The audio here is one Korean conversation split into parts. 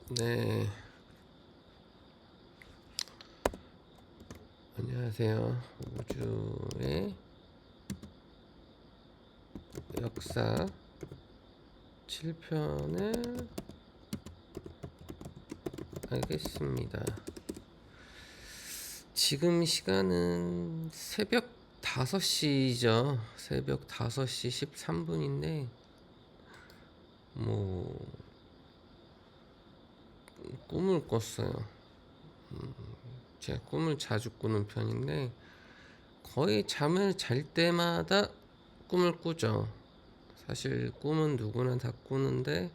네, 안녕하세요. 우주의 역사 7편을 하겠습니다. 지금 시간은 새벽 5시죠. 새벽 5시 13분인데, 꿈을 꿨어요. 제가 꿈을 자주 꾸는 편인데, 거의 잠을 잘 때마다 꿈을 꾸죠. 사실 꿈은 누구나 다 꾸는데,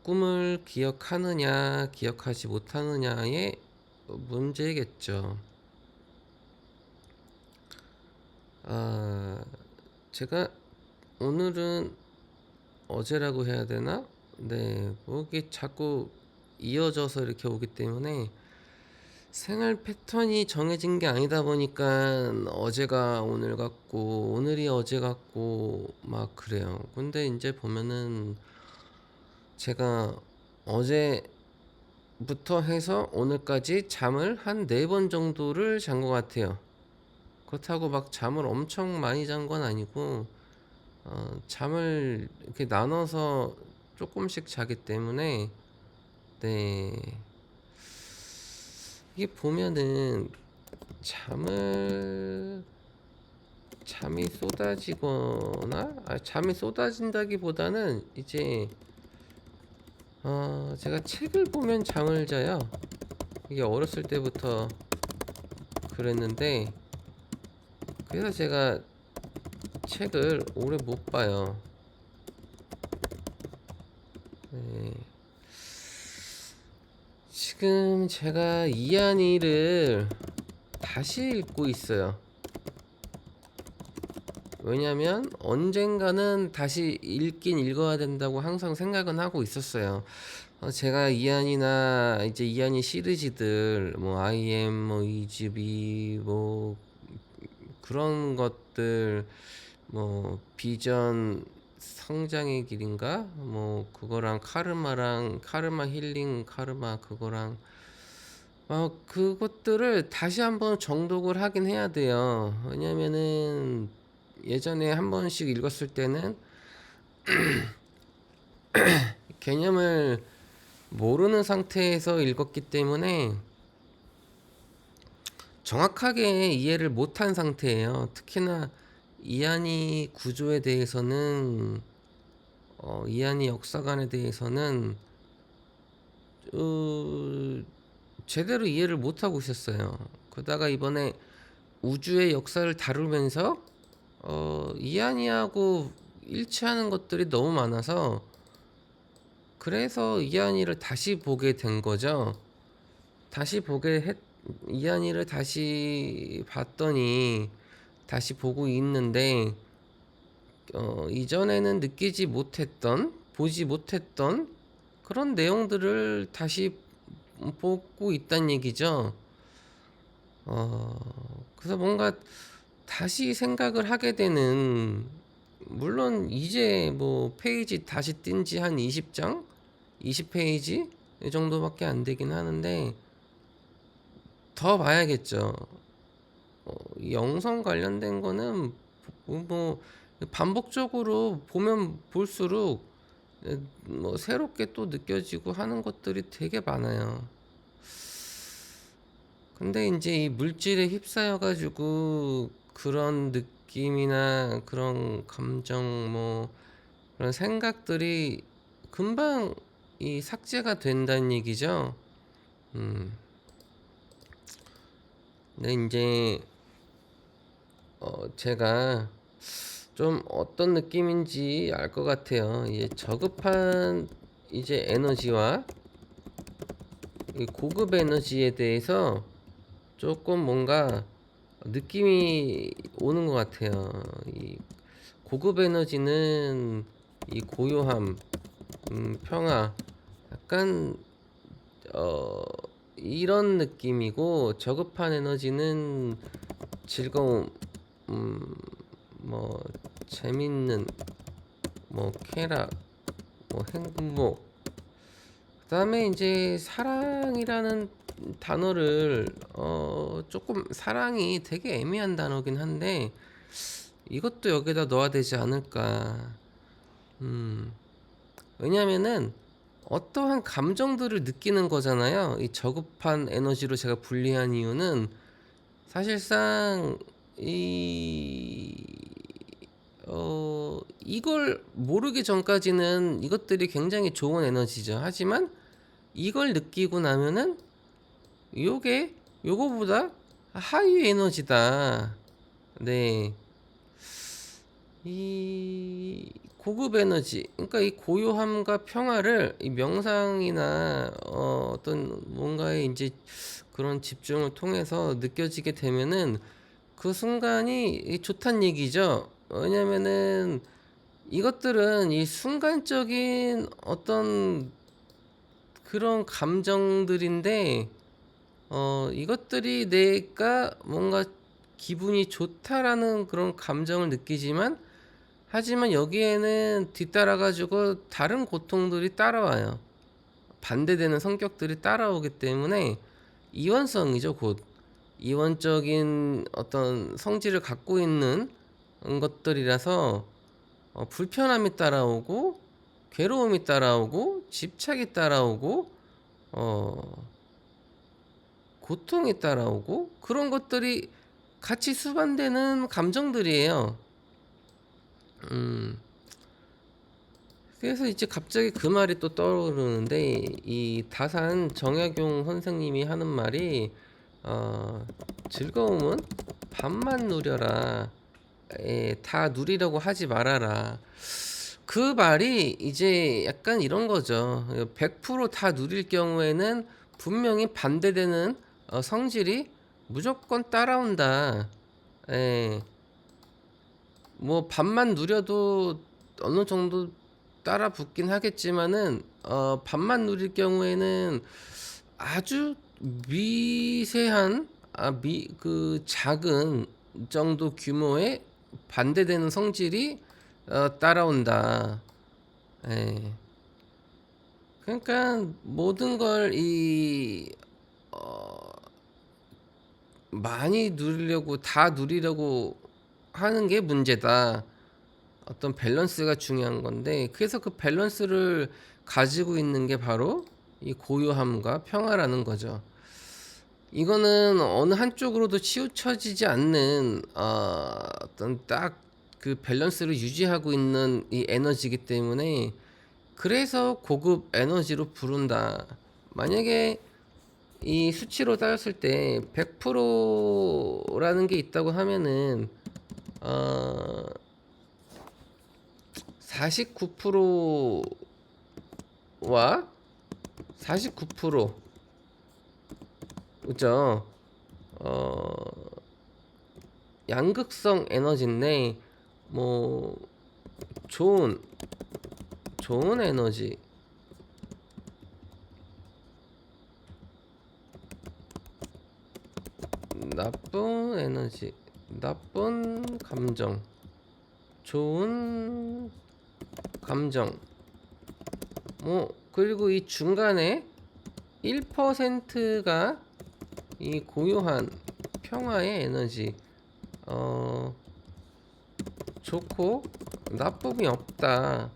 꿈을 기억하느냐, 기억하지 못하느냐의 문제겠죠. 제가 오늘은 어제라고 해야 되나? 네, 뭐 이게 자꾸 이어져서 이렇게 오기 때문에 생활 패턴이 정해진 게 아니다 보니까 어제가 오늘 같고 오늘이 어제 같고 막 그래요. 근데 이제 보면은 제가 어제부터 해서 오늘까지 잠을 한 4번 정도를 잔 것 같아요. 그렇다고 막 잠을 엄청 많이 잔 건 아니고 잠을 이렇게 나눠서 조금씩 자기 때문에 네, 이게 보면은 잠이 쏟아지거나 잠이 쏟아진다기보다는 이제 제가 책을 보면 잠을 자요. 이게 어렸을 때부터 그랬는데 그래서 제가 책을 오래 못 봐요. 네. 지금 제가 이한이를 다시 읽고 있어요. 왜냐면 언젠가는 다시 읽긴 읽어야 된다고 항상 생각은 하고 있었어요. 제가 이한이나 이제 이한이 시리즈들 뭐 IM 뭐 이즈비 뭐 그런 것들 뭐 비전 성장의 길인가 뭐 그거랑 카르마 힐링 카르마 그거랑 그것들을 다시 한번 정독을 하긴 해야 돼요. 왜냐면은 예전에 한 번씩 읽었을 때는 개념을 모르는 상태에서 읽었기 때문에 정확하게 이해를 못한 상태예요. 특히나 이한이 구조에 대해서는 이한이 역사관에 대해서는 제대로 이해를 못하고 있었어요. 그러다가 이번에 우주의 역사를 다루면서 이한이하고 일치하는 것들이 너무 많아서 그래서 이한이를 다시 보게 된 거죠. 다시 이한이를 다시 봤더니 다시 보고 있는데 이전에는 보지 못했던 그런 내용들을 다시 보고 있다는 얘기죠. 그래서 뭔가 다시 생각을 하게 되는, 물론 이제 뭐 페이지 다시 뛴 지 한 20장? 20페이지? 이 정도밖에 안 되긴 하는데 더 봐야겠죠. 영성 관련된 거는 뭐 반복적으로 보면 볼수록 뭐 새롭게 또 느껴지고 하는 것들이 되게 많아요. 근데 이제 이 물질에 휩싸여 가지고 그런 느낌이나 그런 감정 뭐 그런 생각들이 금방 이 삭제가 된다는 얘기죠. 음. 근데 이제 제가 좀 어떤 느낌인지 알 것 같아요. 이제 저급한 이제 에너지와 이 고급 에너지에 대해서 조금 뭔가 느낌이 오는 것 같아요. 이 고급 에너지는 이 고요함, 평화, 약간 어 이런 느낌이고 저급한 에너지는 즐거움, 뭐 재밌는, 뭐 쾌락, 뭐 행복, 그다음에 이제 사랑이라는 단어를 조금 사랑이 되게 애매한 단어긴 한데 이것도 여기다 넣어야 되지 않을까. 음. 왜냐면은 어떠한 감정들을 느끼는 거잖아요. 이 저급한 에너지로 제가 분리한 이유는 사실상 이 이걸 모르기 전까지는 이것들이 굉장히 좋은 에너지죠. 하지만 이걸 느끼고 나면은 요게 요거보다 하위 에너지다. 네. 이 고급 에너지, 그러니까 이 고요함과 평화를 이 명상이나 어떤 뭔가에 이제 그런 집중을 통해서 느껴지게 되면은 그 순간이 좋다는 얘기죠. 왜냐면은 이것들은 이 순간적인 어떤 그런 감정들인데 이것들이 내가 뭔가 기분이 좋다라는 그런 감정을 느끼지만 하지만 여기에는 뒤따라가지고 다른 고통들이 따라와요. 반대되는 성격들이 따라오기 때문에 이원성이죠, 곧. 이원적인 어떤 성질을 갖고 있는 것들이라서 불편함이 따라오고 괴로움이 따라오고 집착이 따라오고 어, 고통이 따라오고 그런 것들이 같이 수반되는 감정들이에요. 음. 그래서 이제 갑자기 그 말이 또 떠오르는데 이 다산 정약용 선생님이 하는 말이 어, 즐거움은 반만 누려라. 다 누리려고 하지 말아라. 그 말이 이제 약간 이런 거죠. 100%다 누릴 경우에는 분명히 반대되는 성질이 무조건 따라온다. 예. 뭐 반만 누려도 어느 정도 따라 붙긴 하겠지만은 반만 누릴 경우에는 아주 미세한 그 작은 정도 규모의 반대되는 성질이 따라온다. 예. 그러니까 모든 걸 많이 누리려고 다 누리려고 하는 게 문제다. 어떤 밸런스가 중요한 건데 그래서 그 밸런스를 가지고 있는 게 바로 이 고요함과 평화라는 거죠. 이거는 어느 한쪽으로도 치우쳐지지 않는 어떤 딱 그 밸런스를 유지하고 있는 이 에너지이기 때문에 그래서 고급 에너지로 부른다. 만약에 이 수치로 따졌을 때 100%라는 게 있다고 하면은 어 49%와 49% 그죠? 어 양극성 에너지인데 뭐 좋은 좋은 에너지, 나쁜 에너지, 나쁜 감정, 좋은 감정, 뭐 그리고 이 중간에 1%가 이 고요한 평화의 에너지. 어 좋고 나쁨이 없다.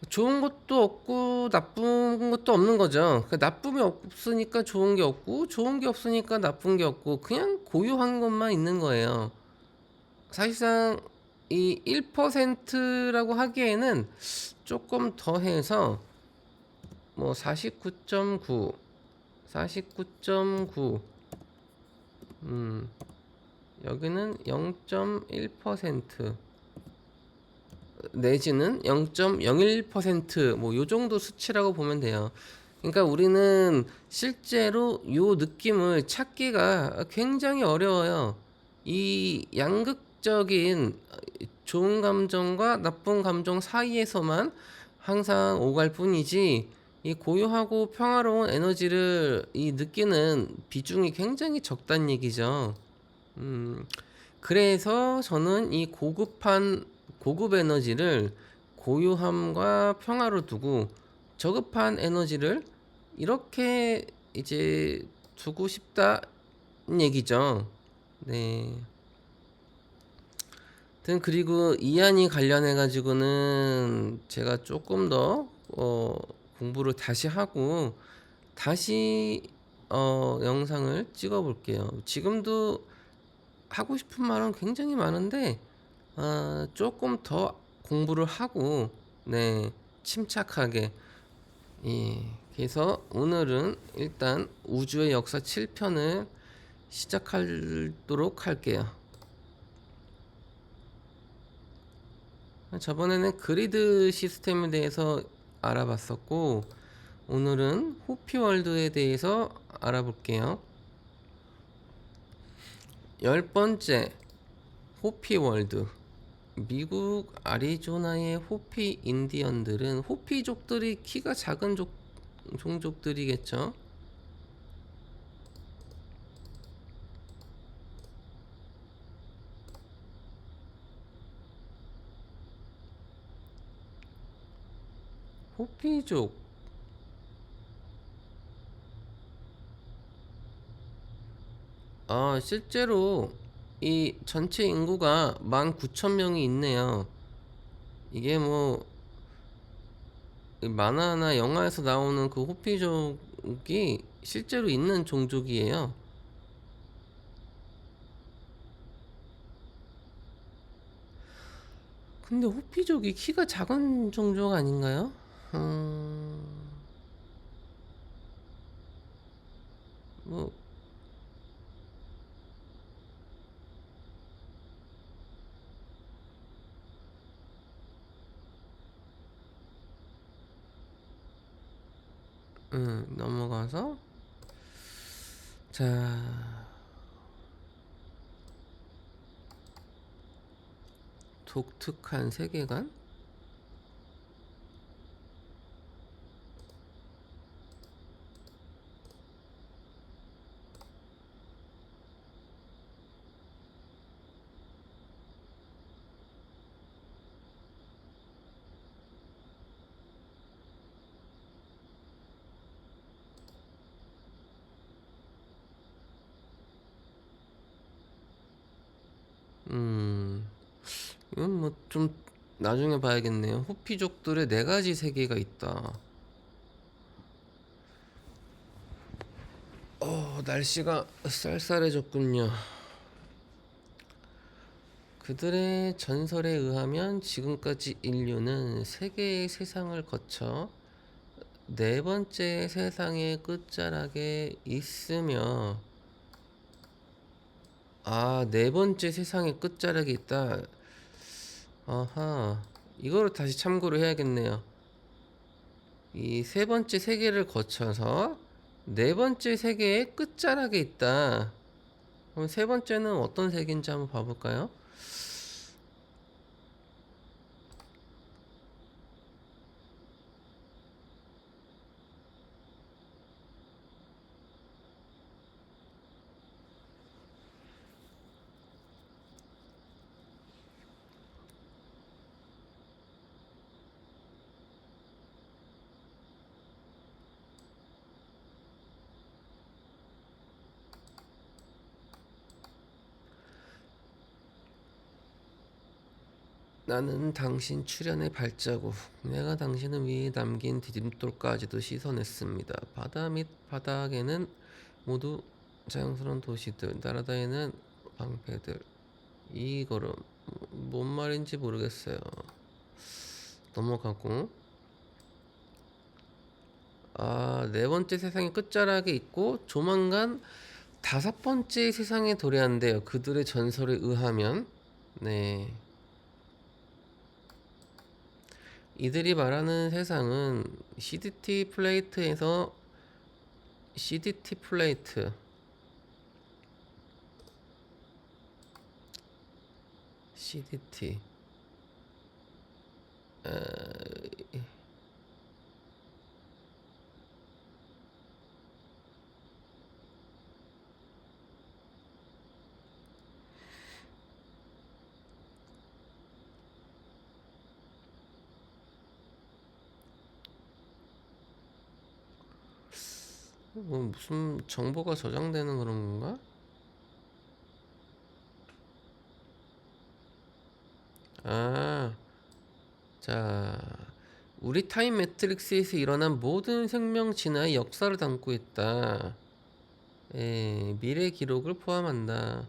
좋은 것도 없고 나쁜 것도 없는 거죠. 그러니까 나쁨이 없으니까 좋은 게 없고 좋은 게 없으니까 나쁜 게 없고 그냥 고요한 것만 있는 거예요. 사실상 이 1%라고 하기에는 조금 더해서 뭐 49.9, 49.9, 여기는 0.1% 내지는 0.01% 뭐 요 정도 수치라고 보면 돼요. 그러니까 우리는 실제로 요 느낌을 찾기가 굉장히 어려워요. 이 양극적인 좋은 감정과 나쁜 감정 사이에서만 항상 오갈 뿐이지 이 고요하고 평화로운 에너지를 이 느끼는 비중이 굉장히 적다는 얘기죠. 그래서 저는 이 고급 에너지를 고요함과 평화로 두고 저급한 에너지를 이렇게 이제 두고 싶다는 얘기죠. 네. 그리고 이안이 관련해 가지고는 제가 조금 더 공부를 다시 하고 다시 영상을 찍어 볼게요. 지금도 하고 싶은 말은 굉장히 많은데 조금 더 공부를 하고 네 침착하게 예 그래서 오늘은 일단 우주의 역사 7편을 시작하도록 할게요. 저번에는 그리드 시스템에 대해서 알아봤었고 오늘은 호피월드에 대해서 알아볼게요. 10번째 호피월드. 미국 아리조나의 호피 인디언들은 호피족들이 키가 작은 종족들이겠죠. 호피족 실제로 이 전체 인구가 19,000명이 있네요. 이게 뭐 만화나 영화에서 나오는 그 호피족이 실제로 있는 종족이에요. 근데 호피족이 키가 작은 종족 아닌가요? 뭐 넘어가서 자 독특한 세계관. 이건 뭐 좀 나중에 봐야겠네요. 호피족들의 네 가지 세계가 있다. 날씨가 쌀쌀해졌군요. 그들의 전설에 의하면 지금까지 인류는 세 개의 세상을 거쳐 네 번째 세상의 끝자락에 있으며 네 번째 세상의 끝자락에 있다. 아하. 이거를 다시 참고를 해야겠네요. 이 세 번째 세계를 거쳐서 네 번째 세계의 끝자락에 있다. 그럼 세 번째는 어떤 세계인지 한번 봐볼까요? 나는 당신 출현의 발자국, 내가 당신을 위해 남긴 디딤돌까지도 씻어냈습니다. 바다 및 바닥에는 모두 자연스러운 도시들, 나라다에는 방패들. 이거를 뭔 말인지 모르겠어요. 넘어가고 네 번째 세상의 끝자락에 있고 조만간 다섯 번째 세상에 도래한대요. 그들의 전설에 의하면 네. 이들이 말하는 세상은 CDT 플레이트에서 CDT 플레이트 CDT 뭐 무슨 정보가 저장되는 그런 건가? 아, 자, 우리 타임 매트릭스에서 일어난 모든 생명 진화의 역사를 담고 있다. 미래 기록을 포함한다.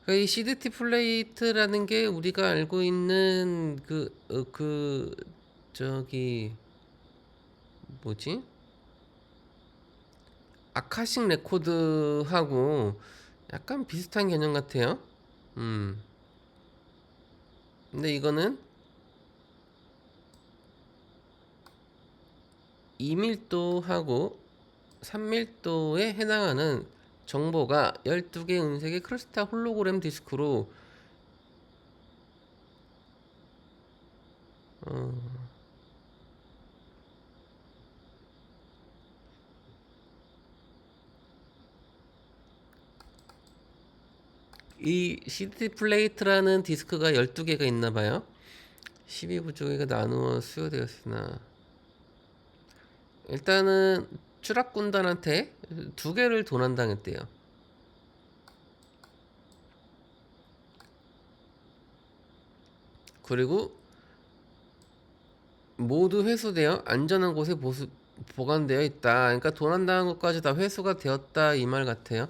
그러니까 이 CDT 플레이트라는 게 우리가 알고 있는 저기 뭐지? 아카식 레코드하고 약간 비슷한 개념 같아요. 음. 근데 이거는 2밀도하고 3밀도에 해당하는 정보가 12개 은색의 크리스탈 홀로그램 디스크로 어, 이 CD 플레이트라는 디스크가 12개가 있나 봐요. 12부족에가 나누어 수여되었으나 일단은 추락군단한테 2개를 도난당했대요. 그리고 모두 회수되어 안전한 곳에 보관되어 있다. 그러니까 도난당한 것까지 다 회수가 되었다 이 말 같아요.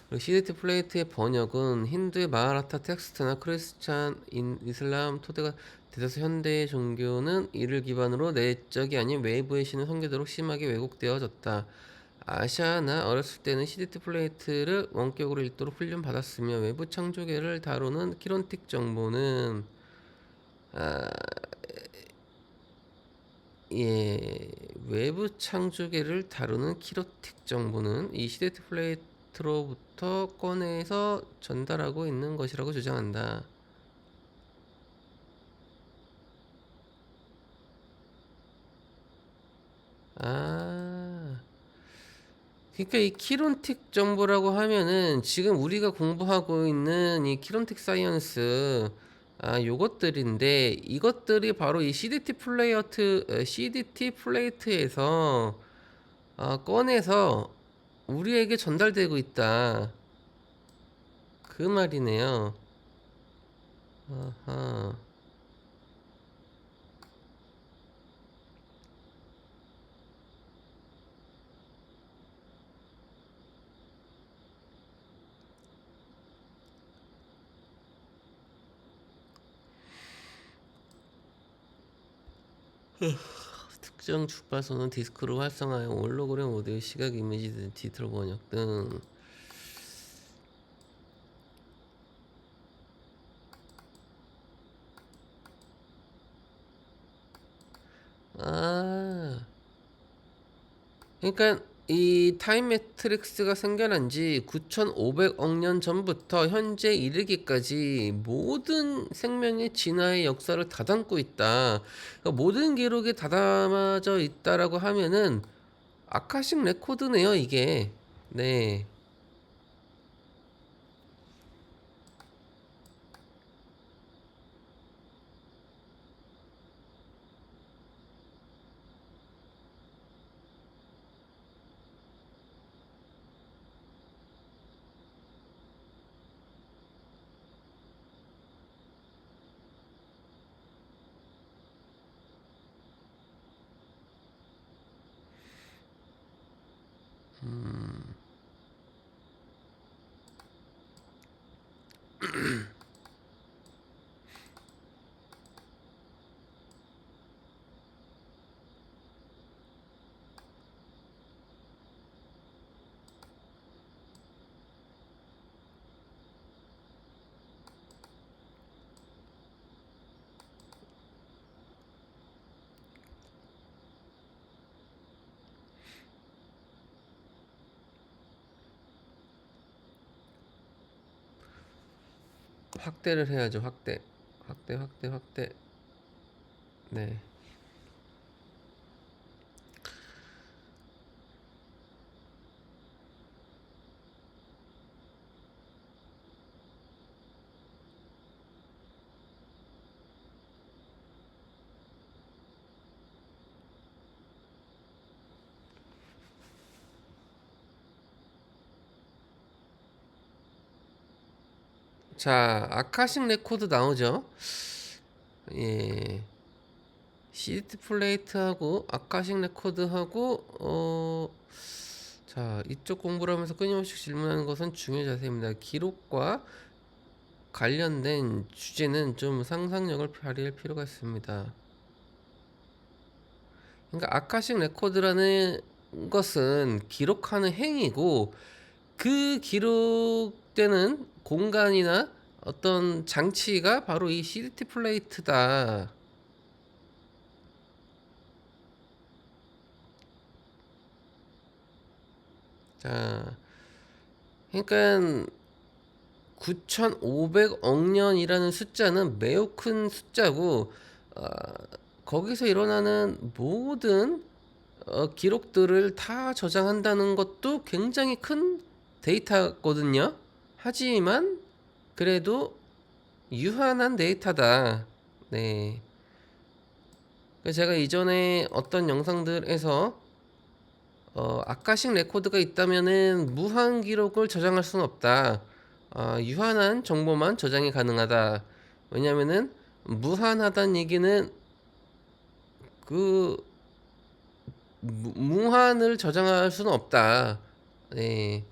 그리고 CDT 플레이트의 번역은 힌두의 마하라타 텍스트나 크리스찬 이슬람 토대가 대다수 현대의 종교는 이를 기반으로 내적이 아닌 외부의 신을 섬기도록 심하게 왜곡되어졌다. 아시아나 어렸을 때는 CDT 플레이트를 원격으로 읽도록 훈련받았으며 외부 창조계를 다루는 키론틱 정보는 아, 예, 외부 창조계를 다루는 키로틱 정보는 이 CDT 플레이트로부터 꺼내서 전달하고 있는 것이라고 주장한다. 아, 그러니까 이 키론틱 정보라고 하면은 지금 우리가 공부하고 있는 이 키론틱 사이언스 요것들인데 이것들이 바로 이 CDT 플레이트에서 꺼내서 우리에게 전달되고 있다. 그 말이네요. 아하. 특정 주파수는 디스크로 활성화하여 홀로그램 오디오, 시각, 이미지, 디지털 번역 등. 아, 그러니까 이 타임 매트릭스가 생겨난 지 9,500억 년 전부터 현재 이르기까지 모든 생명의 진화의 역사를 다 담고 있다. 그러니까 모든 기록이 다 담아져 있다라고 하면은 아카식 레코드네요, 이게. 네. 확대를 해야죠, 확대. 확대, 확대, 확대. 네. 자, 아카식 레코드 나오죠. 예. CD 플레이트하고 아카식 레코드하고 자, 이쪽 공부를 하면서 끊임없이 질문하는 것은 중요 자세입니다. 기록과 관련된 주제는 좀 상상력을 발휘할 필요가 있습니다. 그러니까 아카식 레코드라는 것은 기록하는 행위고, 그 기록되는 공간이나 어떤 장치가 바로 이 CD 플레이트다. 자, 그러니까 9,500억 년이라는 숫자는 매우 큰 숫자고, 어, 거기서 일어나는 모든 기록들을 다 저장한다는 것도 굉장히 큰 데이터거든요. 하지만 그래도 유한한 데이터다. 네. 제가 이전에 어떤 영상들에서 아카식 레코드가 있다면은 무한 기록을 저장할 수는 없다. 유한한 정보만 저장이 가능하다. 왜냐면은 무한하다는 얘기는 그 무한을 저장할 수는 없다. 네.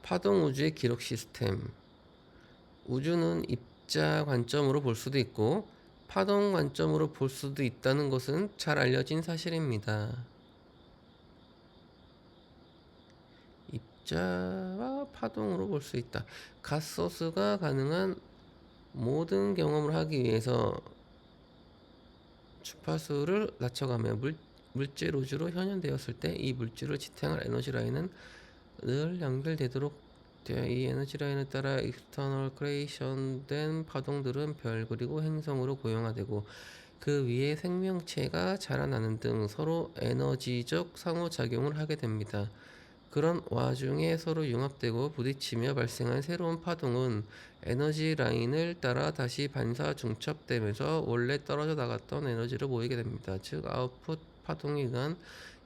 파동 우주의 기록 시스템. 우주는 입자 관점으로 볼 수도 있고 파동 관점으로 볼 수도 있다는 것은 잘 알려진 사실입니다. 입자와 파동으로 볼 수 있다. 갓소스가 가능한 모든 경험을 하기 위해서 주파수를 낮춰가며 물질 우주로 현현되었을 때 이 물질을 지탱할 에너지 라인은 늘 연결되도록 되어 이 에너지 라인에 따라 익스터널 크리에이션된 파동들은 별 그리고 행성으로 고용화되고 그 위에 생명체가 자라나는 등 서로 에너지적 상호작용을 하게 됩니다. 그런 와중에 서로 융합되고 부딪히며 발생한 새로운 파동은 에너지 라인을 따라 다시 반사 중첩되면서 원래 떨어져 나갔던 에너지로 모이게 됩니다. 즉 아웃풋 파동에 의한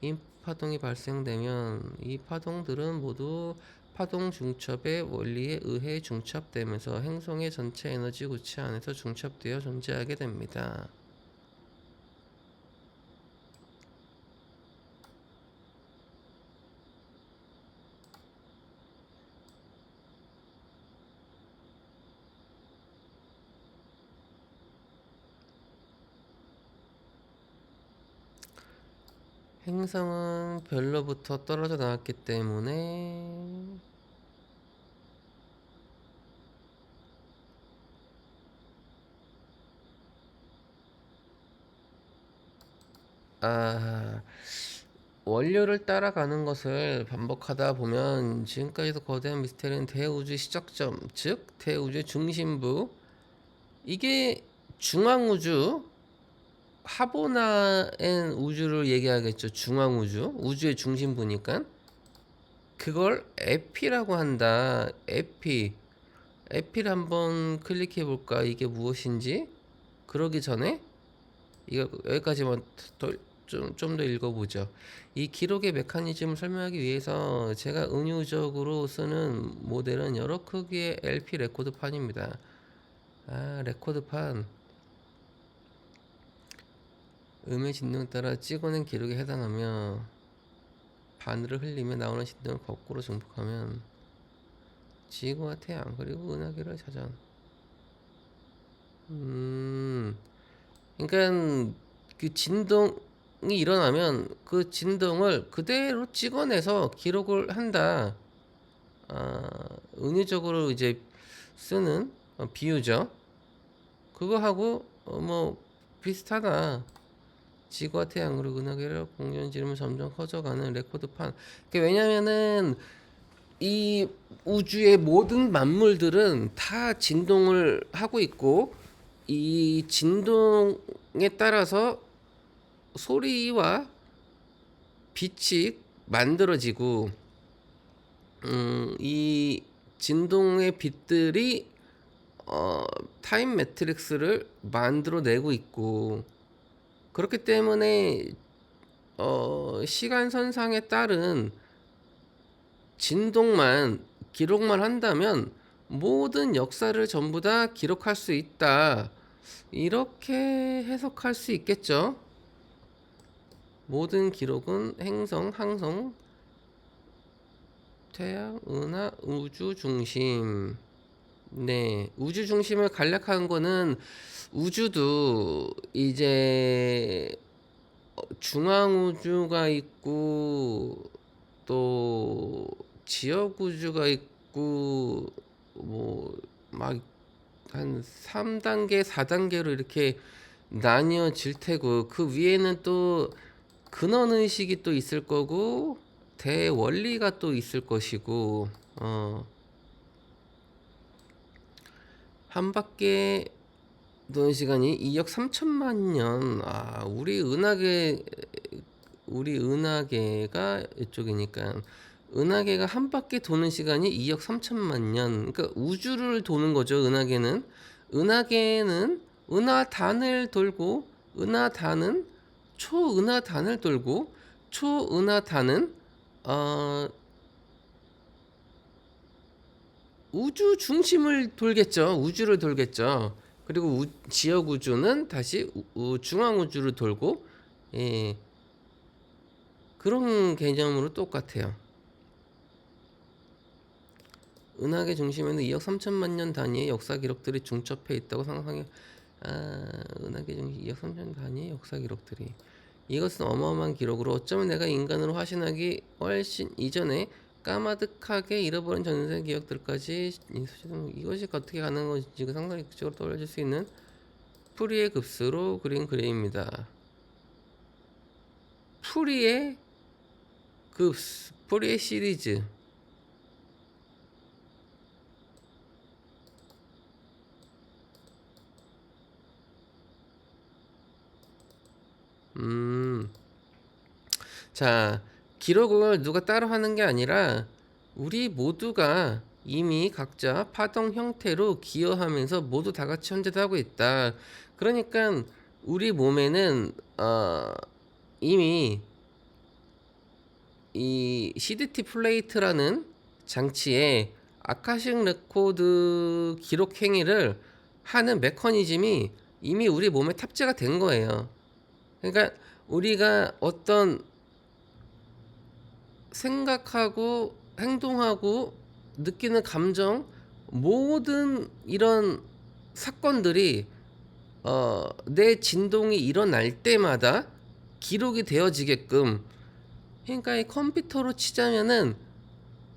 인 파동이 발생되면 이 파동들은 모두 파동 중첩의 원리에 의해 중첩되면서 행성의 전체 에너지 구체 안에서 중첩되어 존재하게 됩니다. 행성은 별로부터 떨어져 나왔기 때문에 아, 원료를 따라가는 것을 반복하다 보면 지금까지도 거대한 미스테리는 대우주의 시작점, 즉 대우주의 중심부, 이게 중앙우주, 하보나엔 우주를 얘기하겠죠. 중앙우주, 우주의 중심부니까 그걸 에피라고 한다. 에피를 한번 클릭해 볼까? 이게 무엇인지. 그러기 전에 이거 여기까지만 좀 더 읽어보죠. 이 기록의 메커니즘을 설명하기 위해서 제가 은유적으로 쓰는 모델은 여러 크기의 LP 레코드판입니다. 레코드판. 음의 진동에 따라 찍어낸 기록에 해당하며 바늘을 흘리며 나오는 진동을 거꾸로 증폭하면 지구와 태양 그리고 은하계를 자전. 그러니까 그 진동이 일어나면 그 진동을 그대로 찍어내서 기록을 한다. 은유적으로 이제 쓰는 비유죠. 그거하고 뭐 비슷하다. 지구와 태양 그리고 은하계를 공전 지르면 점점 커져가는 레코드판. 왜냐면은 이 우주의 모든 만물들은 다 진동을 하고 있고 이 진동에 따라서 소리와 빛이 만들어지고 이 진동의 빛들이 타임 매트릭스를 만들어내고 있고 그렇기 때문에 시간선상에 따른 진동만 기록만 한다면 모든 역사를 전부 다 기록할 수 있다. 이렇게 해석할 수 있겠죠. 모든 기록은 행성, 항성, 태양, 은하, 우주 중심. 네, 우주 중심을 간략한 거는 우주도 이제 중앙 우주가 있고 또 지역 우주가 있고 뭐 막 한 3단계, 4단계로 이렇게 나뉘어질 테고 그 위에는 또 근원 의식이 또 있을 거고 대원리가 또 있을 것이고 한 바퀴 도는 시간이 2억 3천만 년. 우리 은하계가 이쪽이니까 은하계가 한 바퀴 도는 시간이 2억 3천만 년. 그러니까 우주를 도는 거죠. 은하계는 은하단을 돌고 은하단은 초은하단을 돌고 초은하단은 우주 중심을 돌겠죠. 우주를 돌겠죠. 그리고 지역 우주는 다시 중앙 우주를 돌고 예, 그런 개념으로 똑같아요. 은하계 중심에는 2억 3천만 년 단위의 역사 기록들이 중첩해 있다고 상상해. 은하계 중심 2억 3천 단위의 역사 기록들이. 이것은 어마어마한 기록으로 어쩌면 내가 인간으로 화신하기 훨씬 이전에 까마득하게 잃어버린 전세 기억들까지 이것이 어떻게 가능한 것인지 상당히 극적으로 떠올려질 수 있는 푸리의 급수로 그린 그림입니다. 푸리의 급수, 푸리의 시리즈. 자, 기록을 누가 따로 하는 게 아니라 우리 모두가 이미 각자 파동 형태로 기여하면서 모두 다 같이 현재도 하고 있다. 그러니까 우리 몸에는 이미 이 CDT 플레이트라는 장치에 아카식 레코드 기록 행위를 하는 메커니즘이 이미 우리 몸에 탑재가 된 거예요. 그러니까 우리가 어떤 생각하고 행동하고 느끼는 감정 모든 이런 사건들이 내 진동이 일어날 때마다 기록이 되어지게끔, 그러니까 이 컴퓨터로 치자면은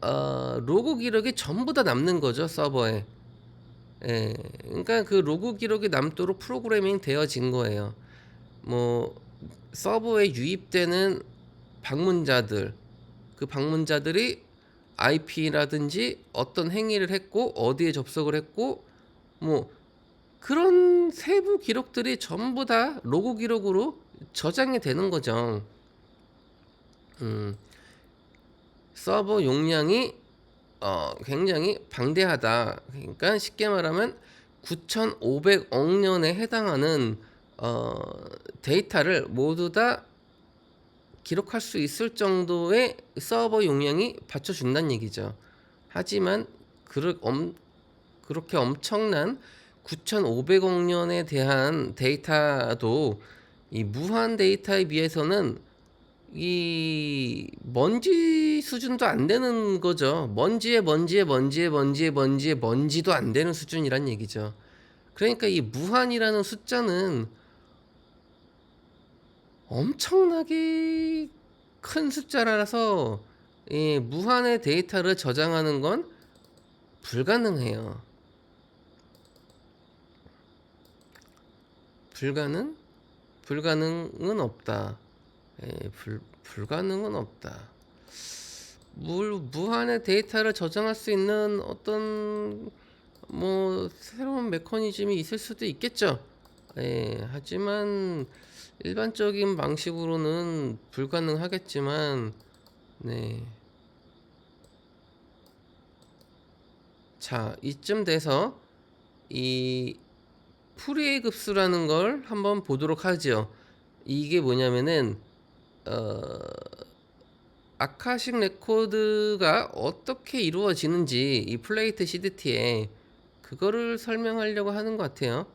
로그 기록이 전부 다 남는 거죠, 서버에. 예, 그러니까 그 로그 기록이 남도록 프로그래밍 되어진 거예요. 뭐 서버에 유입되는 방문자들, 그 방문자들이 IP라든지 어떤 행위를 했고 어디에 접속을 했고 뭐 그런 세부 기록들이 전부 다 로그 기록으로 저장이 되는 거죠. 서버 용량이 굉장히 방대하다. 그러니까 쉽게 말하면 9,500억 년에 해당하는 데이터를 모두 다 기록할 수 있을 정도의 서버 용량이 받쳐준다는 얘기죠. 하지만 그렇게 엄청난 9,500억 년에 대한 데이터도 이 무한 데이터에 비해서는 이 먼지 수준도 안 되는 거죠. 먼지도 안 되는 수준이란 얘기죠. 그러니까 이 무한이라는 숫자는 엄청나게 큰 숫자라서 이 무한의 데이터를 저장하는 건 불가능해요. 불가능은 없다. 불가능은 없다. 무한의 데이터를 저장할 수 있는 어떤 뭐 새로운 메커니즘이 있을 수도 있겠죠. 하지만 일반적인 방식으로는 불가능하겠지만, 네. 자, 이쯤 돼서 이 푸리에이 급수라는 걸 한번 보도록 하죠. 이게 뭐냐면은 아카식 레코드가 어떻게 이루어지는지 이 플레이트 CDT에 그거를 설명하려고 하는 것 같아요.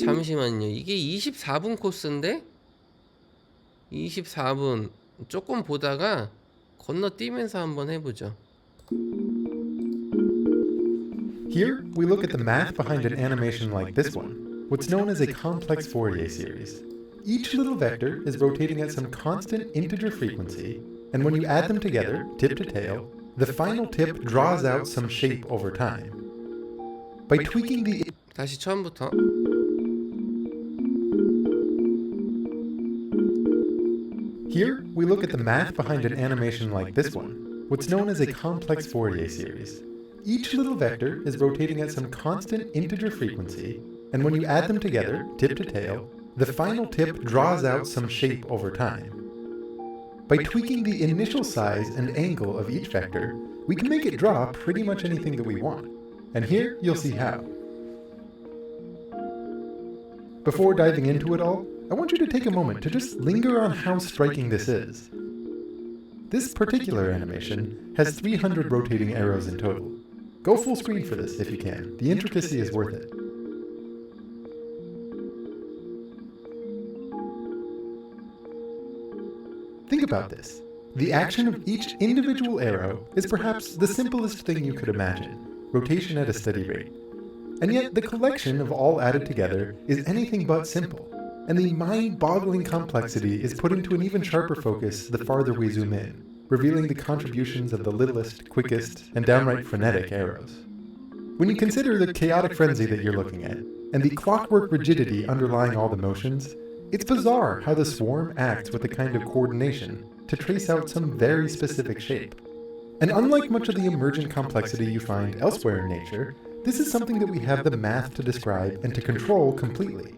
잠시만요. 이게 24분 코스인데 24분 조금 보다가 건너뛰면서 한번 해보죠. Here, we look at the math behind an animation like this one, what's known as a complex Fourier series. Each little vector is rotating at some constant integer frequency, and when you add them together, tip to tail, the final tip draws out some shape over time. By tweaking the 다시 처음부터. Here, we look at the math behind an animation like this one, what's known as a complex Fourier series. Each little vector is rotating at some constant integer frequency, and when you add them together, tip to tail, the final tip draws out some shape over time. By tweaking the initial size and angle of each vector, we can make it draw pretty much anything that we want. And here, you'll see how. Before diving into it all, I want you to take a moment to just linger on how striking this is. This particular animation has 300 rotating arrows in total. Go full screen for this if you can. The intricacy is worth it. Think about this. The action of each individual arrow is perhaps the simplest thing you could imagine, rotation at a steady rate. And yet the collection of all added together is anything but simple, and the mind-boggling complexity is put into an even sharper focus the farther we zoom in, revealing the contributions of the littlest, quickest, and downright frenetic arrows. When you consider the chaotic frenzy that you're looking at, and the clockwork rigidity underlying all the motions, it's bizarre how the swarm acts with a kind of coordination to trace out some very specific shape. And unlike much of the emergent complexity you find elsewhere in nature, this is something that we have the math to describe and to control completely.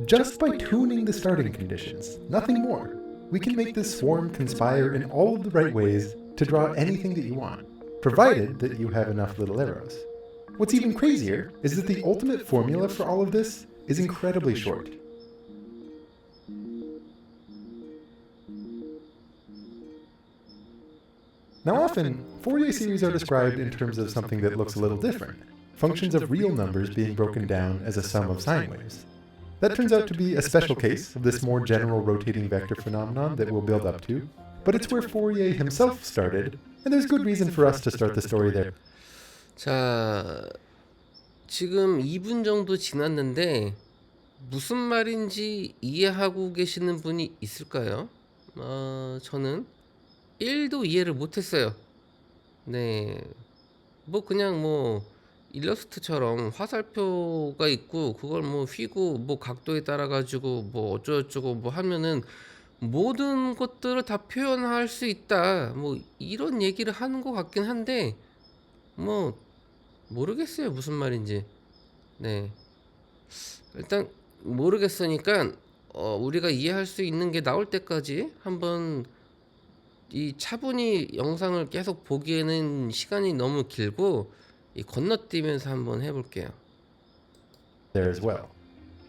Just by tuning the starting conditions, nothing more, we can make this swarm conspire in all of the right ways to draw anything that you want, provided that you have enough little arrows. What's even crazier is that the ultimate formula for all of this is incredibly short. Now often, Fourier series are described in terms of something that looks a little different, functions of real numbers being broken down as a sum of sine waves. That turns out to be a special case of this more general rotating vector phenomenon that we'll build up to, but it's where Fourier himself started, and there's good reason for us to start the story there. 자, 지금 2분 정도 지났는데 무슨 말인지 이해하고 계시는 분이 있을까요? 저는 1도 이해를 못했어요. 네, 뭐 그냥 뭐 일러스트처럼 화살표가 있고 그걸 뭐 휘고 뭐 각도에 따라 가지고 뭐 어쩌고저쩌고 뭐 하면은 모든 것들을 다 표현할 수 있다, 뭐 이런 얘기를 하는 것 같긴 한데 뭐 모르겠어요 무슨 말인지. 네, 일단 모르겠으니까 우리가 이해할 수 있는 게 나올 때까지 한번 이 차분히 영상을 계속 보기에는 시간이 너무 길고 이 건너뛰면서 한번 해볼게요. There as well.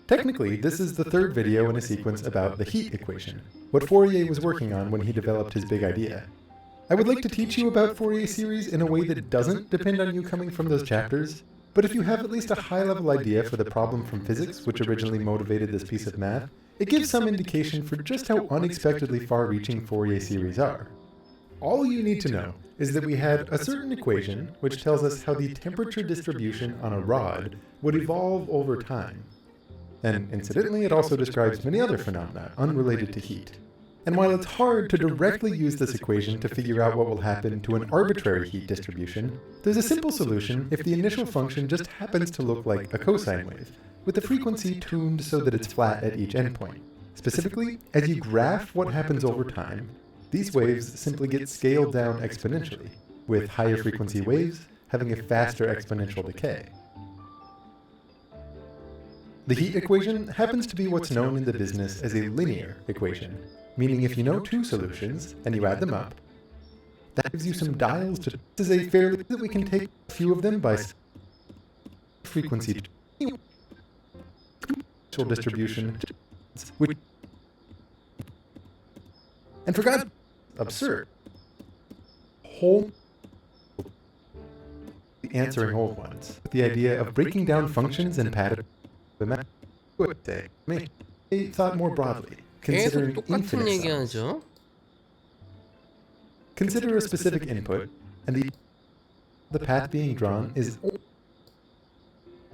Technically, this is the third video in a sequence about the heat equation, what Fourier was working on when he developed his big idea. I would like to teach you about Fourier series in a way that doesn't depend on you coming from those chapters, but if you have at least a high-level idea for the problem from physics which originally motivated this piece of math, it gives some indication for just how unexpectedly far-reaching Fourier series are. All you need to know is that we had a certain equation which tells us how the temperature distribution on a rod would evolve over time. And incidentally, it also describes many other phenomena unrelated to heat. And while it's hard to directly use this equation to figure out what will happen to an arbitrary heat distribution, there's a simple solution if the initial function just happens to look like a cosine wave, with the frequency tuned so that it's flat at each endpoint. Specifically, as you graph what happens over time, these waves simply get scaled down exponentially, with higher frequency waves having a faster exponential decay. The heat equation happens to be what's known in the business as a linear equation, meaning if you know two solutions and you add them up, that gives you some dials to... This is a fairly... that we can take a few of them by frequency distribution which and for God's absurd. Whole answering old ones with the idea of breaking down functions and patterns. Would say me. They thought more broadly, 계속 considering 똑같은 infinite sums. 얘기하죠. Consider a specific input, and the path being drawn is.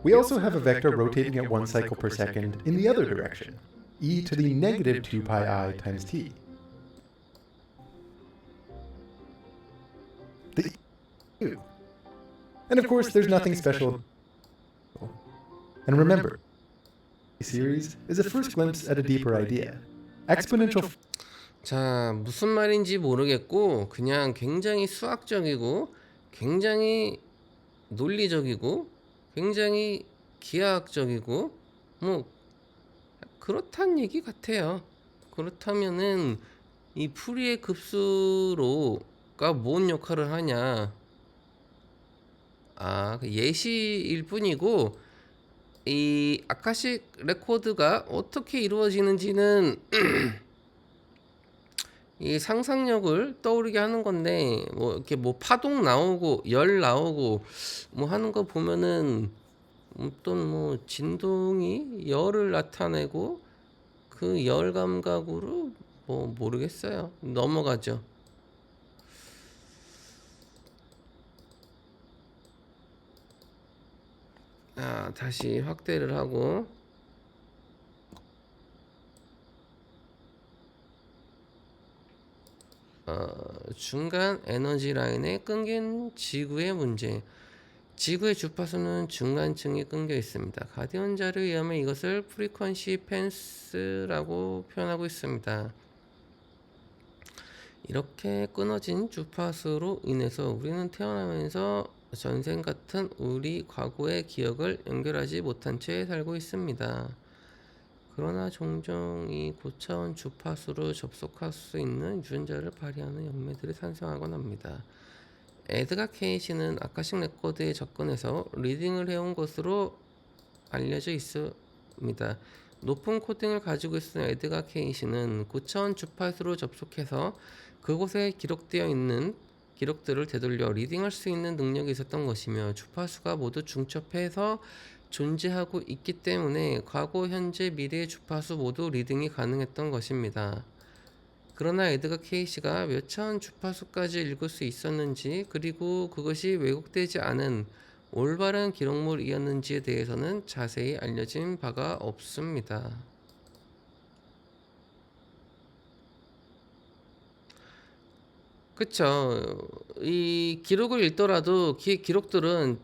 We also have a vector rotating at 1 cycle per second in the other direction, e to the negative 2 pi I times t. The e. And of course, there's nothing special. And remember, the series is a first glimpse at a deeper idea. Exponential. 자, 무슨 말인지 모르겠고 그냥 굉장히 수학적이고 굉장히 논리적이고 굉장히 기하학적이고 뭐 그렇단 얘기 같아요. 그렇다면은 이 풀이의 급수로가 뭔 역할을 하냐? 예시일 뿐이고 이 아카식 레코드가 어떻게 이루어지는지는 이 상상력을 떠오르게 하는 건데 뭐 이렇게 뭐 파동 나오고 열 나오고 뭐 하는 거 보면은 어떤 뭐 진동이 열을 나타내고 그 열 감각으로 뭐 모르겠어요. 넘어가죠. 다시 확대를 하고 중간 에너지 라인에 끊긴 지구의 문제. 지구의 주파수는 중간층이 끊겨 있습니다. 가디언 자료에 의하면 이것을 프리퀀시 펜스라고 표현하고 있습니다. 이렇게 끊어진 주파수로 인해서 우리는 태어나면서 전생 같은 우리 과거의 기억을 연결하지 못한 채 살고 있습니다. 그러나 종종 이 고차원 주파수로 접속할 수 있는 유전자를 발휘하는 영매들이 탄생하곤 합니다. 에드가 케이시는 아카식 레코드에 접근해서 리딩을 해온 것으로 알려져 있습니다. 높은 코딩을 가지고 있는 에드가 케이시는 고차원 주파수로 접속해서 그곳에 기록되어 있는 기록들을 되돌려 리딩할 수 있는 능력이 있었던 것이며 주파수가 모두 중첩해서 존재하고 있기 때문에 과거, 현재, 미래의 주파수 모두 리딩이 가능했던 것입니다. 그러나 에드가 케이시가 몇 차원 주파수까지 읽을 수 있었는지 그리고 그것이 왜곡되지 않은 올바른 기록물이었는지에 대해서는 자세히 알려진 바가 없습니다. 그쵸. 이 기록을 읽더라도 기록들은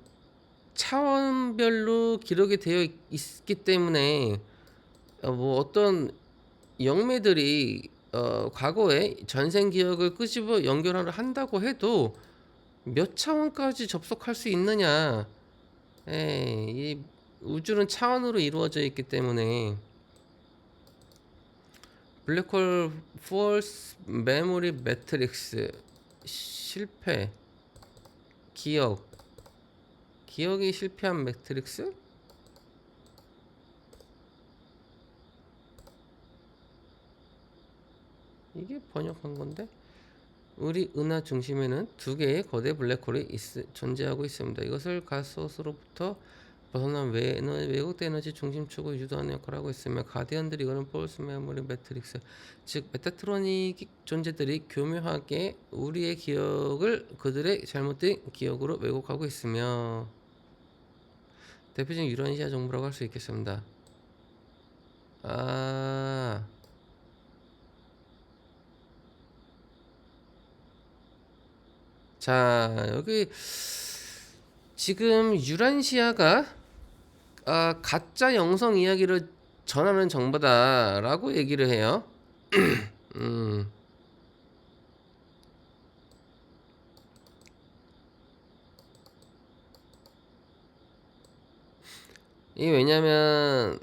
차원별로 기록이 되어 있기 때문에 뭐 어떤 영매들이 과거에 전생 기억을 끄집어 연결을 한다고 해도 몇 차원까지 접속할 수 있느냐? 이 우주는 차원으로 이루어져 있기 때문에 블랙홀 폴스 메모리 매트릭스 실패 기억이 실패한 매트릭스? 이게 번역한 건데 우리 은하 중심에는 두 개의 거대 블랙홀이 존재하고 있습니다. 이것을 가스로부터 벗어난 왜곡된 에너지 중심축을 유도하는 역할을 하고 있으며 가디언들이 이거는 폴스 메모리 매트릭스 즉 메타트로닉 존재들이 교묘하게 우리의 기억을 그들의 잘못된 기억으로 왜곡하고 있으며 대표적인 유란시아 정보라고 할 수 있겠습니다. 자, 여기 지금 유란시아가 가짜 영성 이야기를 전하는 정보다라고 얘기를 해요. 이 왜냐면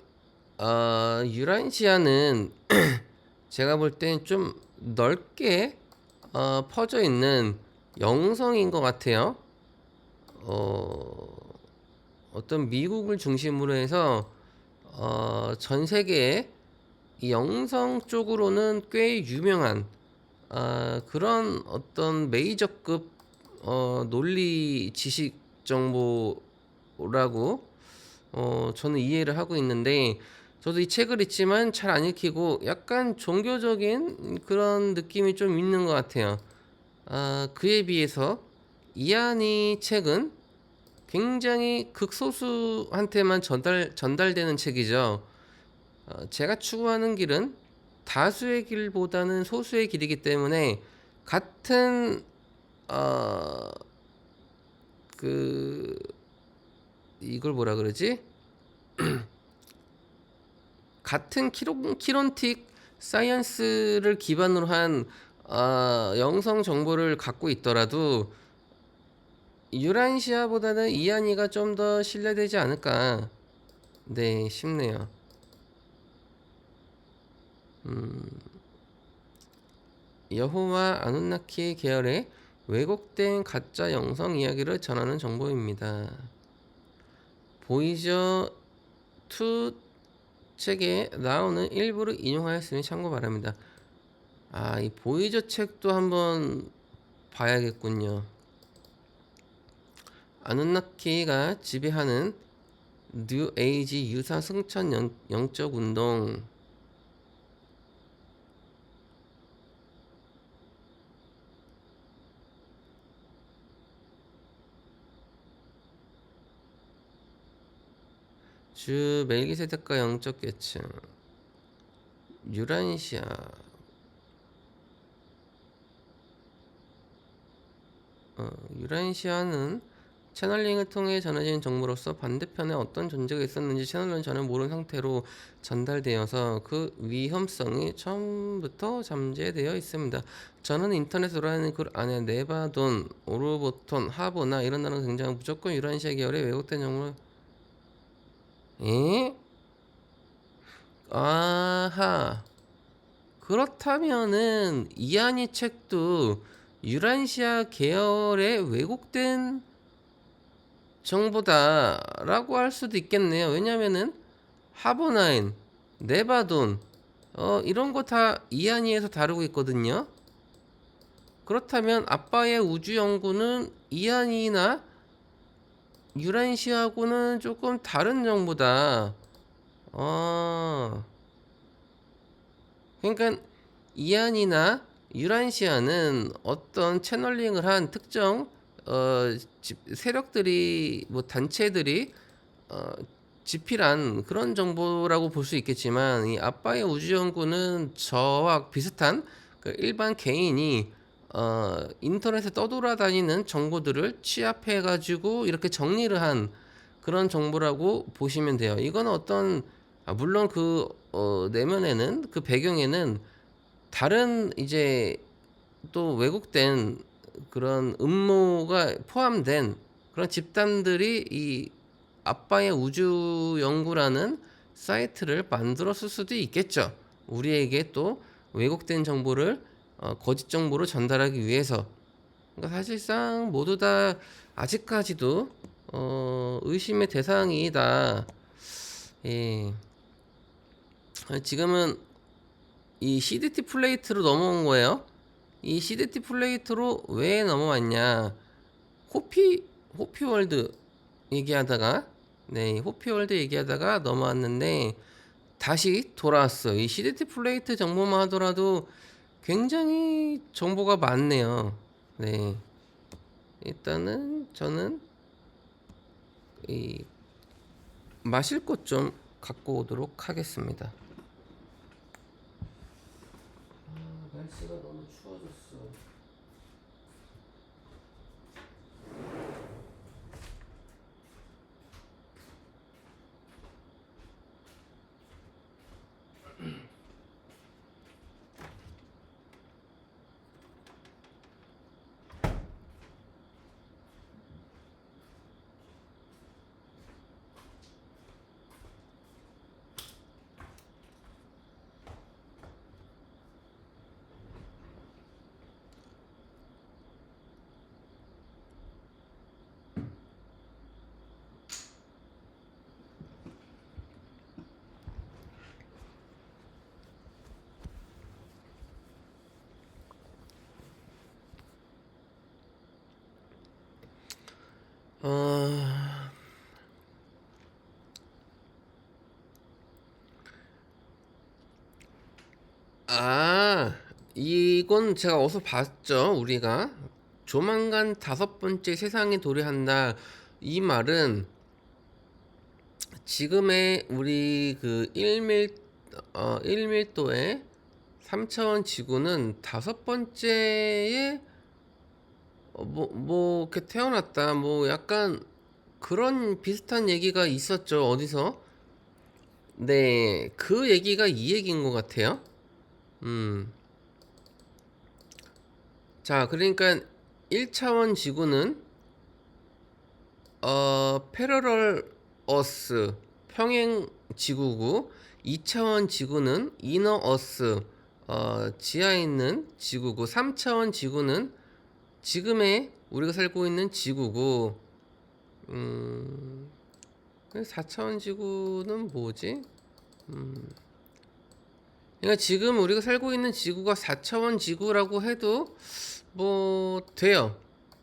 유란시아는 제가 볼 땐 좀 넓게 퍼져 있는 영성인 것 같아요. 어떤 미국을 중심으로 해서 전 세계에 이 영성 쪽으로는 꽤 유명한 그런 어떤 메이저급 논리 지식 정보라고 저는 이해를 하고 있는데, 저도 이 책을 읽지만 잘 안 읽히고 약간 종교적인 그런 느낌이 좀 있는 것 같아요. 그에 비해서 이한이 책은 굉장히 극소수한테만 전달되는 책이죠. 제가 추구하는 길은 다수의 길보다는 소수의 길이기 때문에 같은 어, 그 이걸 뭐라 그러지? 같은 키론틱 사이언스를 기반으로 한 영성 정보를 갖고 있더라도 유란시아보다는 이한이가 좀 더 신뢰되지 않을까 네 싶네요. 여호와 아누나키 계열의 왜곡된 가짜 영성 이야기를 전하는 정보입니다. 보이저 2 책에 나오는 일부를 인용하였으니 참고 바랍니다. 이 보이저 책도 한번 봐야겠군요. 아누나키가 지배하는 뉴 에이지 유사 승천 영적 운동. 주 멜기세덱과 영적 계층. 유란시아. 유란시아는 채널링을 통해 전해진 정보로서 반대편에 어떤 존재가 있었는지 채널은 전혀 모르는 상태로 전달되어서 그 위험성이 처음부터 잠재되어 있습니다. 저는 인터넷에 돌아다니는 글 안에 네바돈, 오르보톤, 하보나 이런 단어가 등장한 무조건 유란시아 계열의 왜곡된 정보를 에? 아하. 그렇다면은 이한이 책도 유란시아 계열의 왜곡된 정보다라고 할 수도 있겠네요. 왜냐면은 하보나인, 네바돈 이런 거 다 이한이에서 다루고 있거든요. 그렇다면 아빠의 우주 연구는 이한이나 유란시아하고는 조금 다른 정보다. 그러니까 이안이나 유란시아는 어떤 채널링을 한 특정 세력들이 뭐 단체들이 어, 집필한 그런 정보라고 볼 수 있겠지만, 이 아빠의 우주연구는 저와 비슷한 그 일반 개인이 인터넷에 떠돌아다니는 정보들을 취합해 가지고 이렇게 정리를 한 그런 정보라고 보시면 돼요. 이거는 어떤 물론 그 내면에는, 그 배경에는 다른 이제 또 왜곡된 그런 음모가 포함된 그런 집단들이 이 아빠의 우주 연구라는 사이트를 만들었을 수도 있겠죠. 우리에게 또 왜곡된 정보를 거짓 정보로 전달하기 위해서. 그러니까 사실상 모두 다 아직까지도 의심의 대상이다. 예. 지금은 이 CDT 플레이트로 넘어온 거예요. 이 CDT 플레이트로 왜 넘어왔냐? 호피월드 얘기하다가, 네, 호피월드 얘기하다가 넘어왔는데 다시 돌아왔어요. 이 CDT 플레이트 정보만 하더라도 굉장히 정보가 많네요. 네, 일단은 저는 이 마실 것 좀 갖고 오도록 하겠습니다. 날씨가 너무 추워졌어. 어, 아, 이건 제가 어디서 봤죠, 우리가. 조만간 다섯 번째 세상이 도래한다. 이 말은 지금의 우리 그 1밀도의 3차원 지구는 다섯 번째에 이렇게 태어났다. 뭐 약간 그런 비슷한 얘기가 있었죠, 어디서? 네, 그 얘기가 이 얘기인 것 같아요. 음. 자, 그러니까 1차원 지구는 패러럴 어스 평행 지구고 2차원 지구는 이너 어스 지하에 있는 지구고 3차원 지구는 지금의 우리가 살고 있는 지구고 4차원 지구는 뭐지? 그러니까 지금 우리가 살고 있는 지구가 4차원 지구라고 해도 뭐 돼요.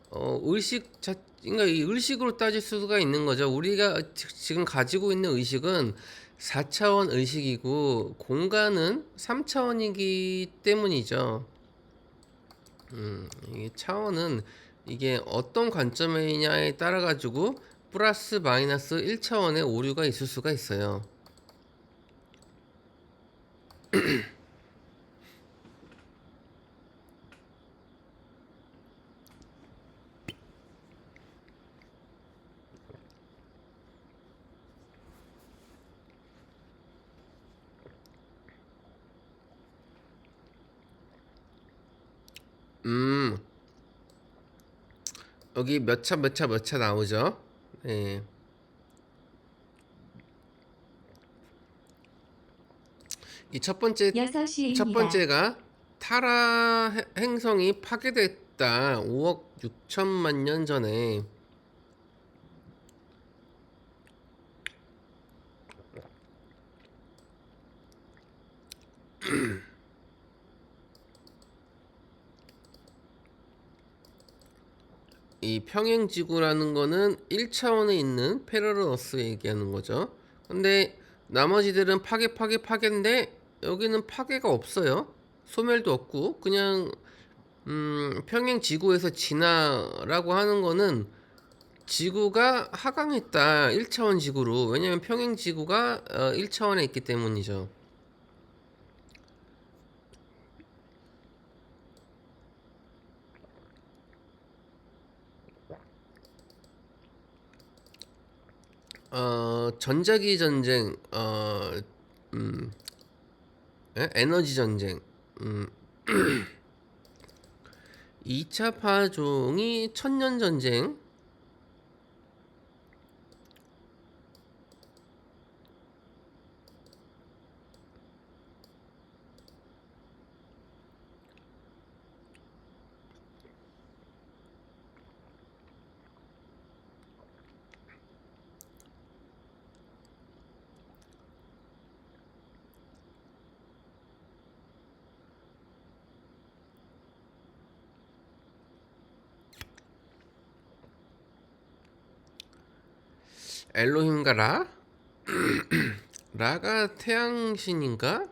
그러니까 이 의식으로 따질 수가 있는 거죠. 우리가 지금 가지고 있는 의식은 4차원 의식이고 공간은 3차원이기 때문이죠. 이 차원은 이게 어떤 관점이냐에 따라 가지고 플러스 마이너스 1차원의 오류가 있을 수가 있어요. 음, 여기 몇 차, 몇 차, 몇 차 나오죠? 네. 이 첫 6시입니다. 번째가 타라 행성이 파괴됐다. 5억 6천만 년 전에. 이 평행지구라는 거는 1차원에 있는 페르로너스 얘기하는 거죠. 근데 나머지들은 파괴인데 여기는 파괴가 없어요. 소멸도 없고 그냥 평행지구에서 진화라고 하는 거는 지구가 하강했다. 1차원 지구로. 왜냐면 평행지구가 1차원에 있기 때문이죠. 전자기 전쟁, 에너지 전쟁, 2차 파종이 천년 전쟁, 엘로힘과 라? 라가 태양신인가?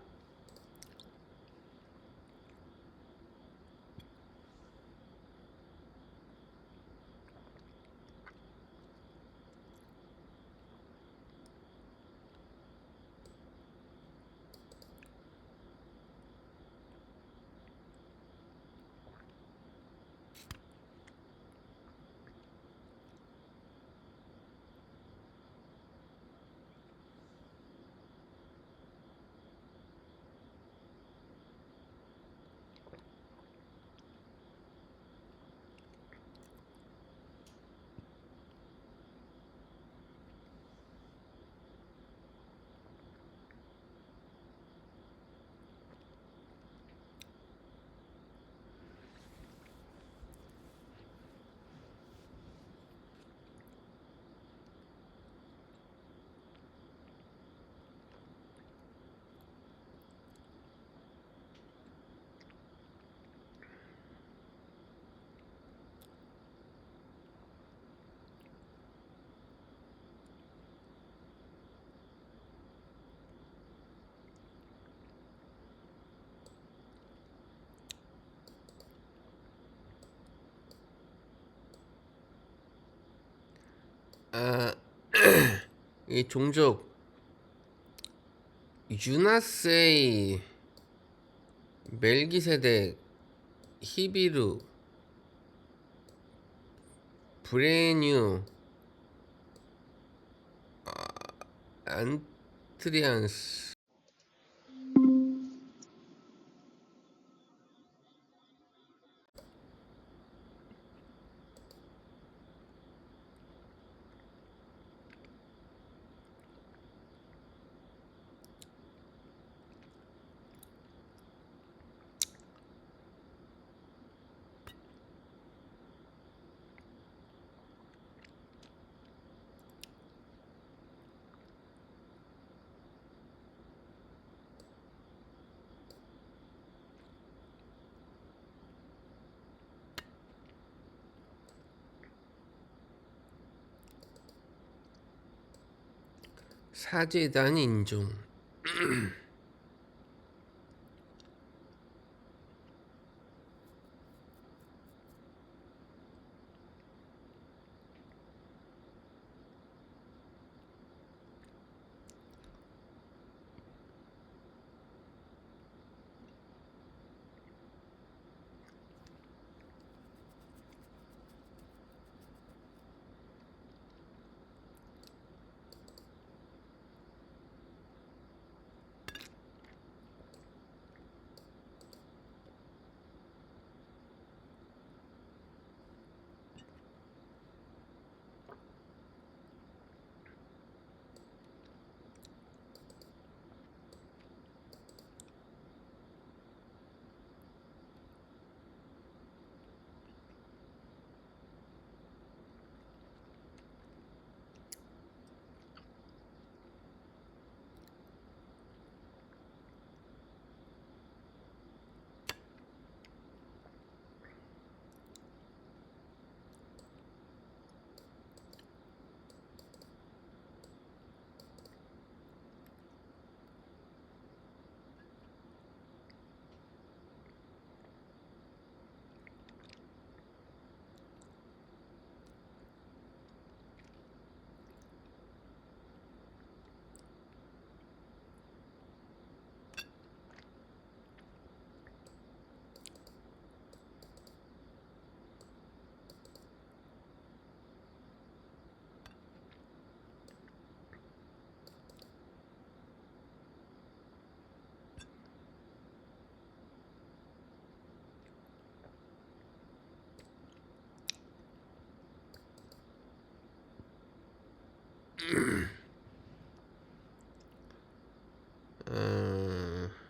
아, 이 종족 유나세이, 멜기세덱, 히비루, 브레뉴, 안트리안스. 사제단 인종. 어,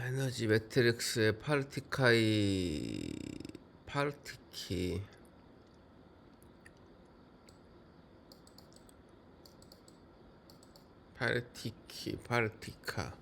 에너지 매트릭스의 파르티키, 파르티카.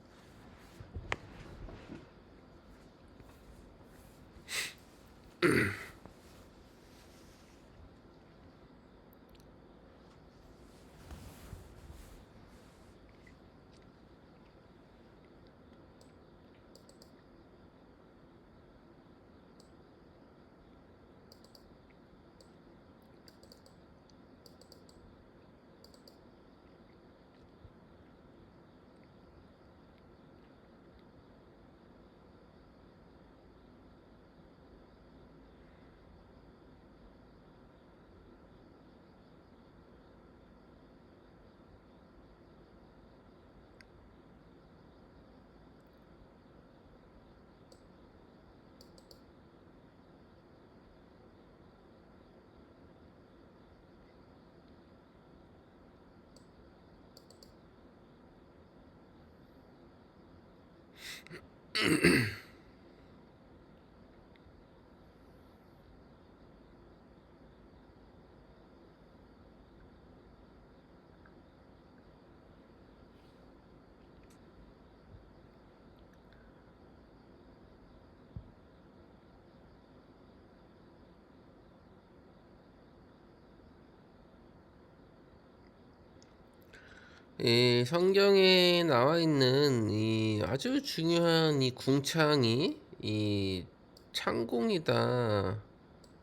이 성경에 나와 있는 이 아주 중요한 이 궁창이 이 창공이다.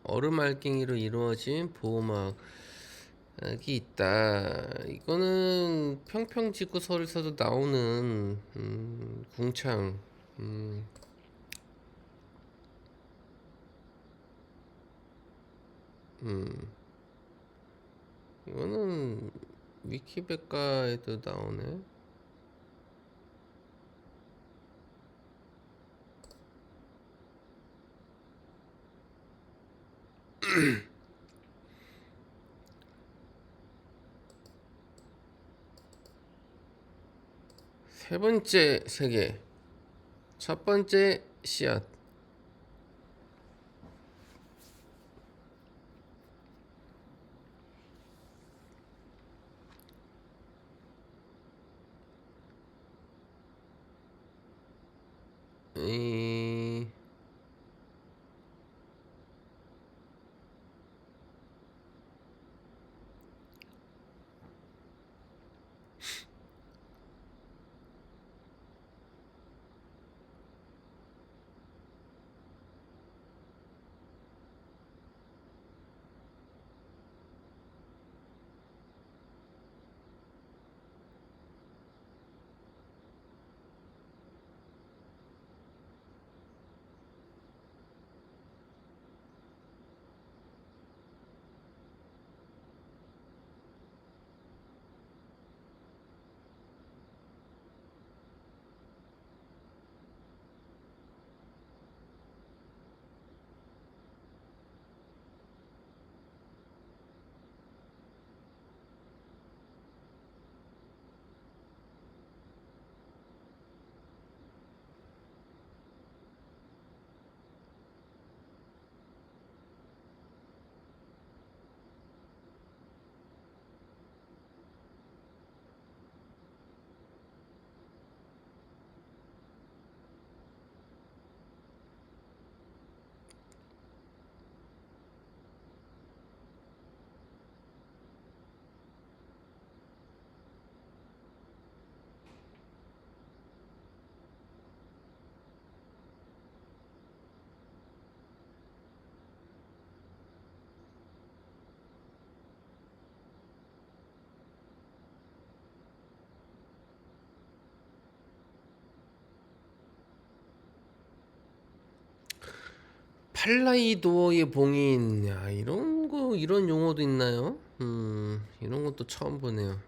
얼음알갱이로 이루어진 보호막이 있다. 이거는 평평지구설에서도 나오는 궁창. 음, 음. 이거는 위키백과에도 나오네. 세 번째 세계. 첫 번째 씨앗. 이 팔라이도어의 봉인. 야, 이런 거 이런 용어도 있나요? 이런 것도 처음 보네요.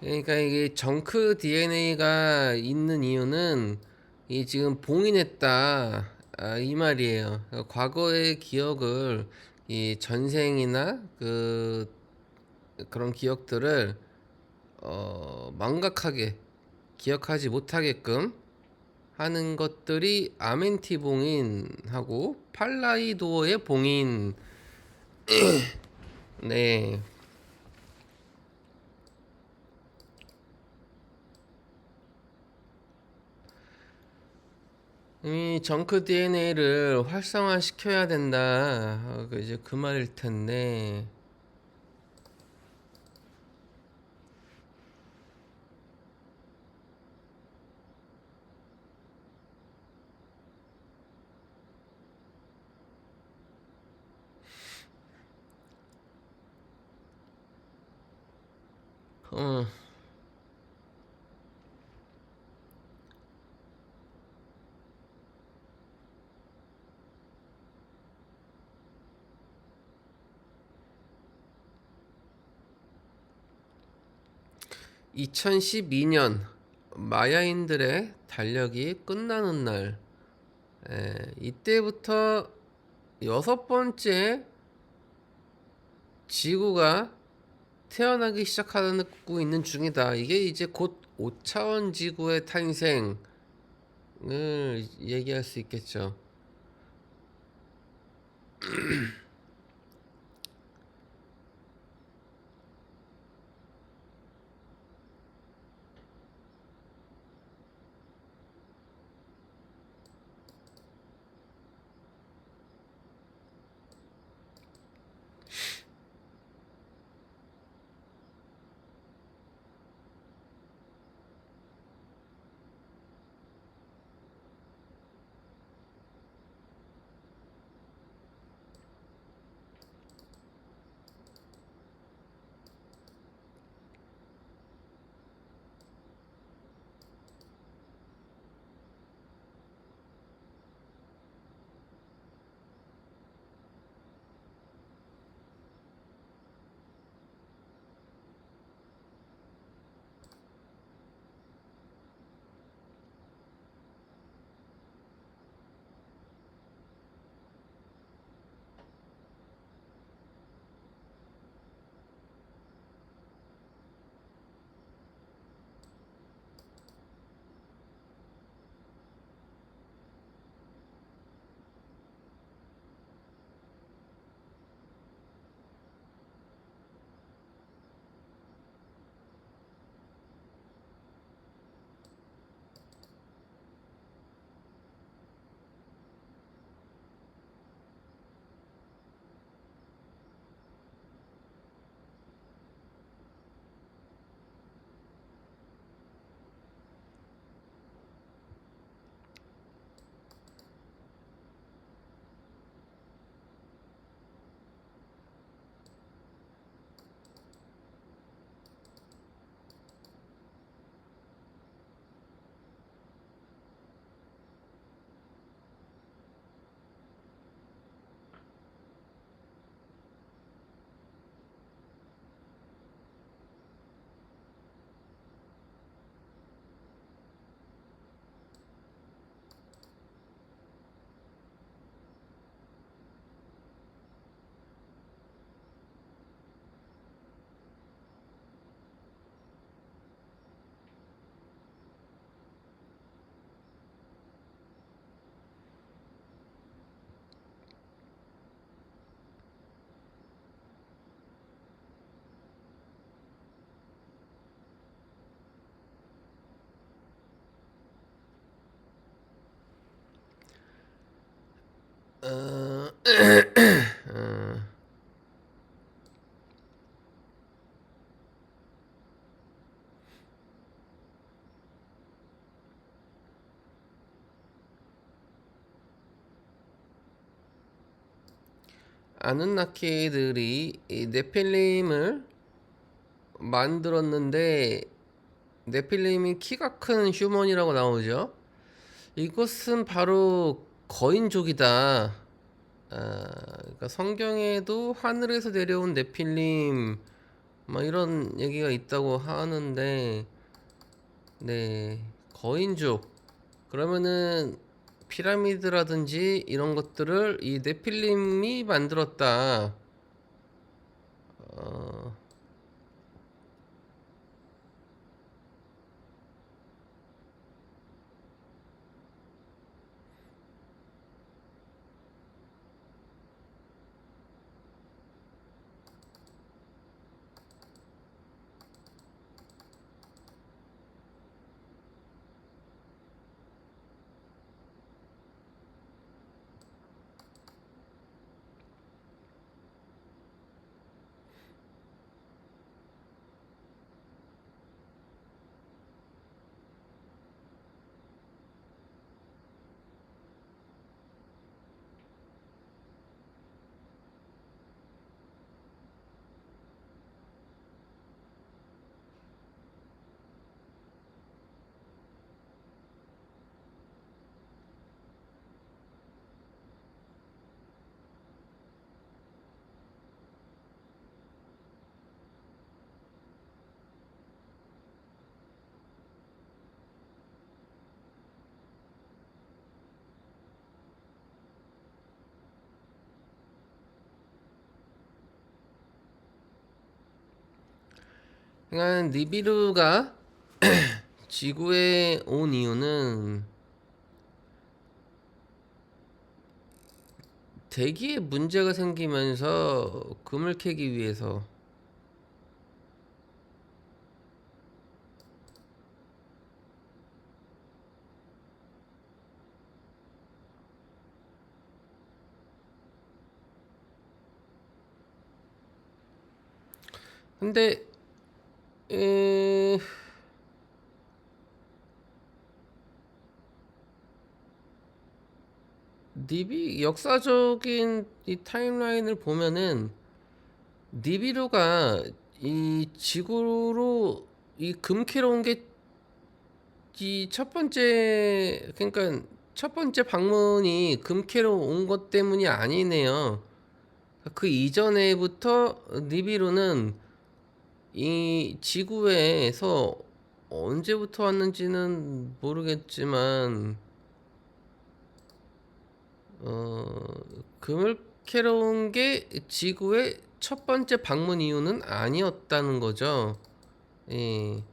그러니까 이게 정크 DNA가 있는 이유는 이 지금 봉인했다, 이 말이에요. 그러니까 과거의 기억을 이 전생이나 그런 기억들을 망각하게 기억하지 못하게끔 하는 것들이 아멘티 봉인하고 팔라이도어의 봉인. 네. 이 정크 DNA를 활성화시켜야 된다. 이제 그 말일 텐데. 어, 2012년 마야인들의 달력이 끝나는 날, 이때부터 여섯 번째 지구가 태어나기 시작하고 있는 중이다. 이게 이제 곧 5차원 지구의 탄생을 얘기할 수 있겠죠. 어, 어, 아누나키들이 이 네필림을 만들었는데 네필림이 키가 큰 휴먼이라고 나오죠. 이것은 바로 거인족이다. 그러니까 성경에도 하늘에서 내려온 네필림 막 이런 얘기가 있다고 하는데, 네, 거인족. 그러면은 피라미드라든지 이런 것들을 이 네필림이 만들었다. 어, 그러니까 니비루가 지구에 온 이유는 대기에 문제가 생기면서 금을 캐기 위해서. 근데 에... 니비 역사적인 이 타임라인을 보면은 니비루가 이 지구로 이 금캐러 온 게 이 첫 번째, 그러니까 첫 번째 방문이 금캐러 온 것 때문이 아니네요. 그 이전에부터 니비루는 이 지구에서 언제부터 왔는지는 모르겠지만 금을 캐러 온 게 지구의 첫 번째 방문 이유는 아니었다는 거죠. 예.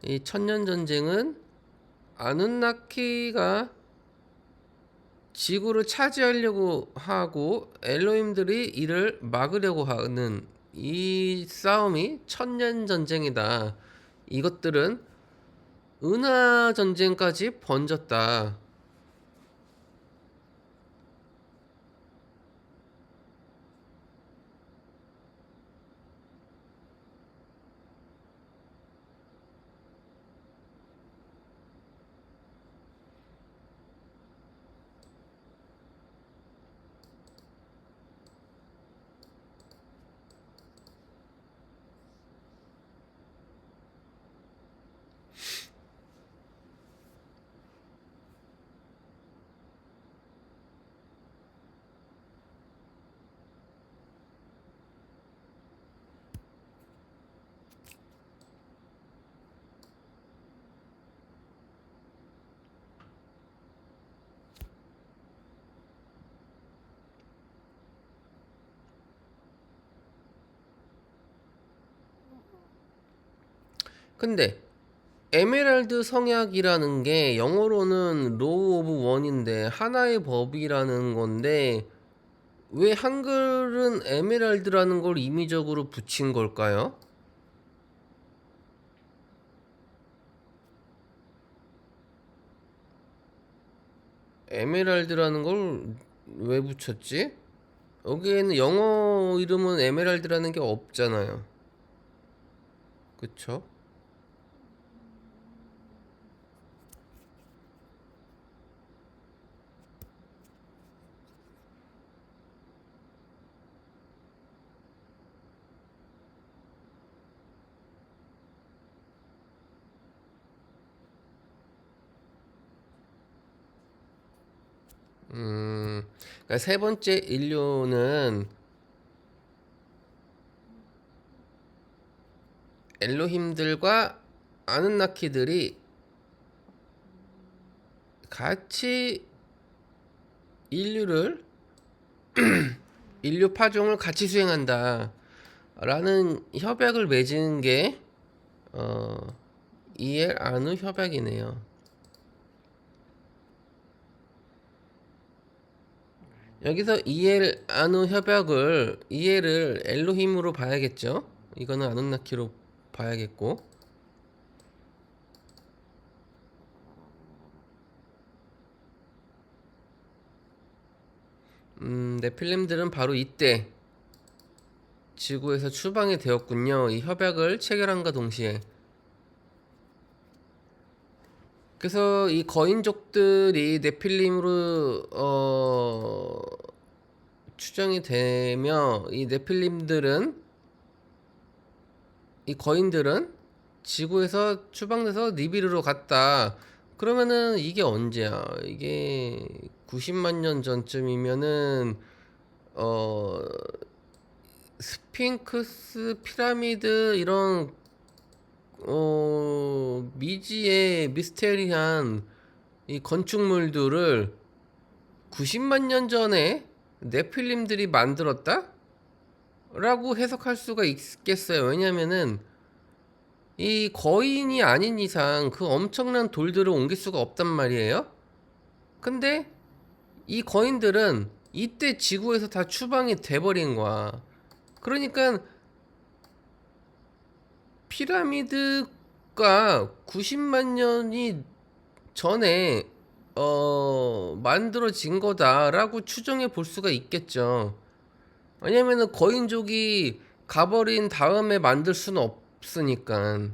이 천년 전쟁은 아누나키가 지구를 차지하려고 하고 엘로힘들이 이를 막으려고 하는 이 싸움이 천년 전쟁이다. 이것들은 은하 전쟁까지 번졌다. 근데 에메랄드 성약이라는 게 영어로는 로우 오브 원인데 하나의 법이라는 건데 왜 한글은 에메랄드라는 걸 임의적으로 붙인 걸까요? 에메랄드라는 걸 왜 붙였지? 여기에는 영어 이름은 에메랄드라는 게 없잖아요. 그쵸? 그러니까 세 번째 인류는 엘로힘들과 아누나키들이 같이 인류를 인류 파종을 같이 수행한다 라는 협약을 맺은 게 이엘 아누 협약이네요. 여기서 이엘 아누 협약을 이엘을 엘로힘으로 봐야겠죠. 이거는 아누나키로 봐야겠고, 네필림들은 바로 이때 지구에서 추방이 되었군요. 이 협약을 체결함과 동시에. 그래서 이 거인족들이 네필림으로 추정이 되며 이 네필림들은 이 거인들은 지구에서 추방돼서 니비루로 갔다. 그러면은 이게 언제야? 이게 90만 년 전쯤이면은 어 스핑크스 피라미드 이런 미지의 미스테리한 이 건축물들을 90만 년 전에 네필림들이 만들었다? 라고 해석할 수가 있겠어요. 왜냐면은 이 거인이 아닌 이상 그 엄청난 돌들을 옮길 수가 없단 말이에요. 근데 이 거인들은 이때 지구에서 다 추방이 돼버린 거야. 그러니까 피라미드가 90만 년이 전에 만들어진 거다라고 추정해 볼 수가 있겠죠. 왜냐면은 거인족이 가버린 다음에 만들 수는 없으니까.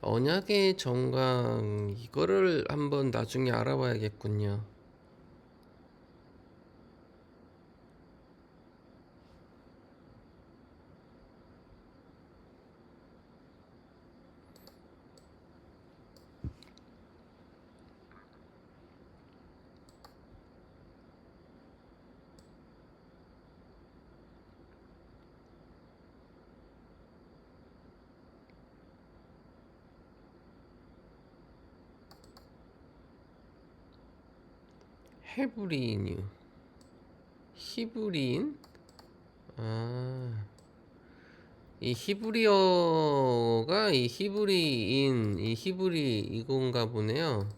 언약의 정강 이거를 한번 나중에 알아봐야겠군요. 헤브리인이요. 히브리인? 아, 이 히브리어가 이 히브리인, 이 히브리 이건가 보네요.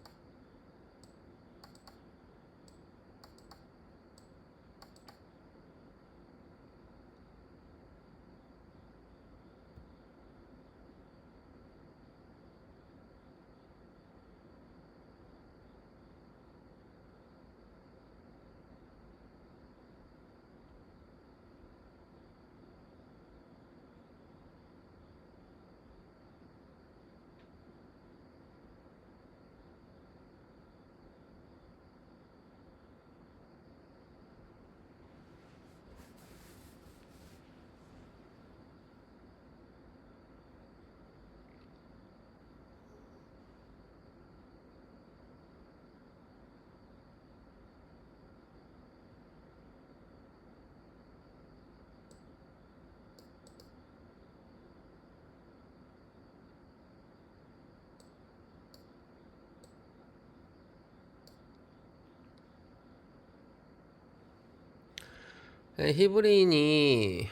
히브리인이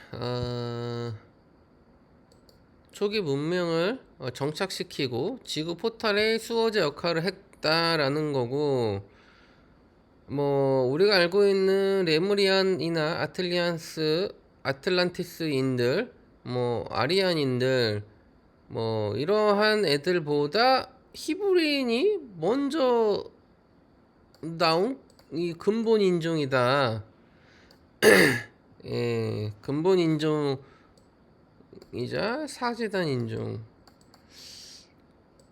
초기 문명을 정착시키고 지구 포탈의 수호자 역할을 했다라는 거고, 뭐 우리가 알고 있는 레무리안이나 아틀란티스인들, 뭐 아리안인들 뭐 이러한 애들보다 히브리인이 먼저 나온 이 근본 인종이다. 예, 근본 인종이자 사제단 인종.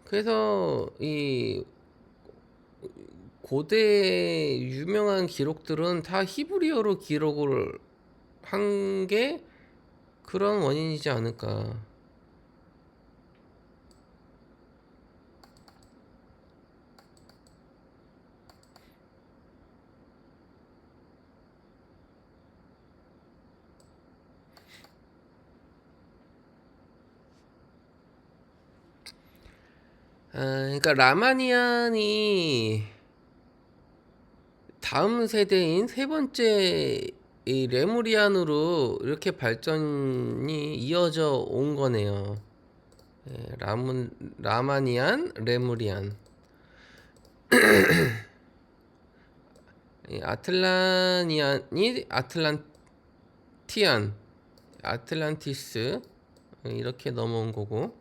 그래서 이 고대 유명한 기록들은 다 히브리어로 기록을 한 게 그런 원인이지 않을까. 그러니까 라마니안이 다음 세대인 세 번째 이 레무리안으로 이렇게 발전이 이어져 온 거네요. 예, 라마니안, 레무리안. 이 아틀라니안이 아틀란티스 이렇게 넘어온 거고.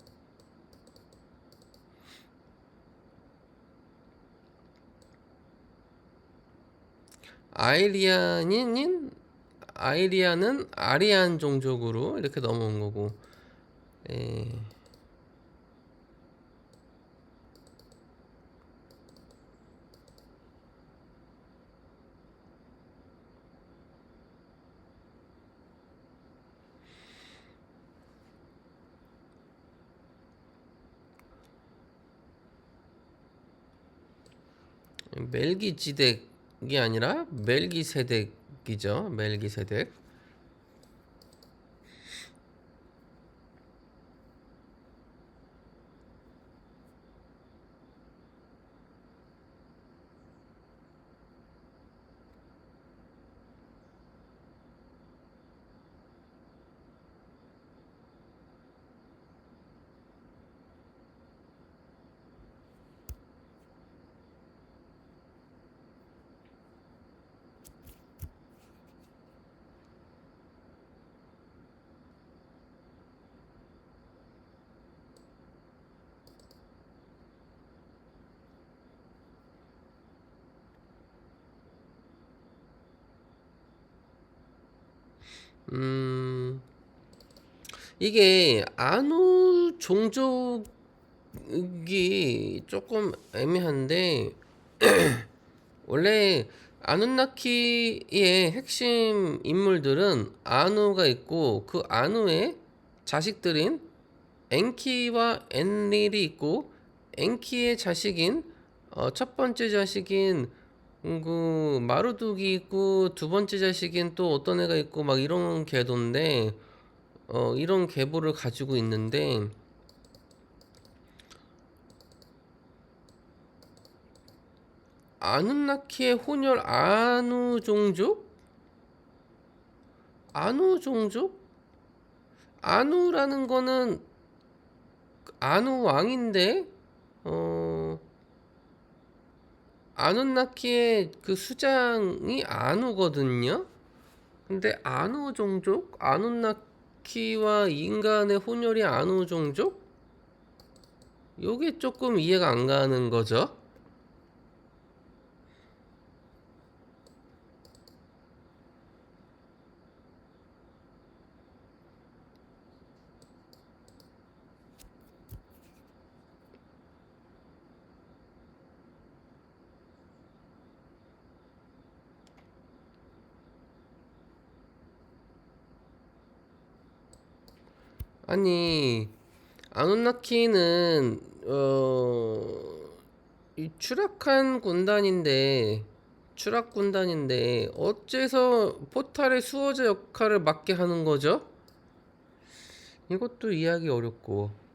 아이리안은 아리안 종족으로 이렇게 넘어온 거고. 예. 멜기지덱이 아니라 멜기세덱이죠. 멜기세덱. 이게 아누 종족이 조금 애매한데 원래 아누나키의 핵심 인물들은 아누가 있고 그 아누의 자식들인 엔키와 엔릴이 있고 엔키의 자식인 첫 번째 자식인 그 마루둑이 있고 두 번째 자식인 또 어떤 애가 있고 막 이런 궤도인데 이런 계보를 가지고 있는데 아누나키의 혼혈 아누 종족? 아누 종족? 아누라는 거는 아누 왕인데 아누나키의 그 수장이 아누거든요. 근데 아누 종족? 아누나키와 인간의 혼혈이 아누 종족? 요게 조금 이해가 안 가는 거죠. 아니 아누나키는 이 추락 군단인데 어째서 포탈의 수호자 역할을 맡게 하는 거죠? 이것도 이해하기 어렵고.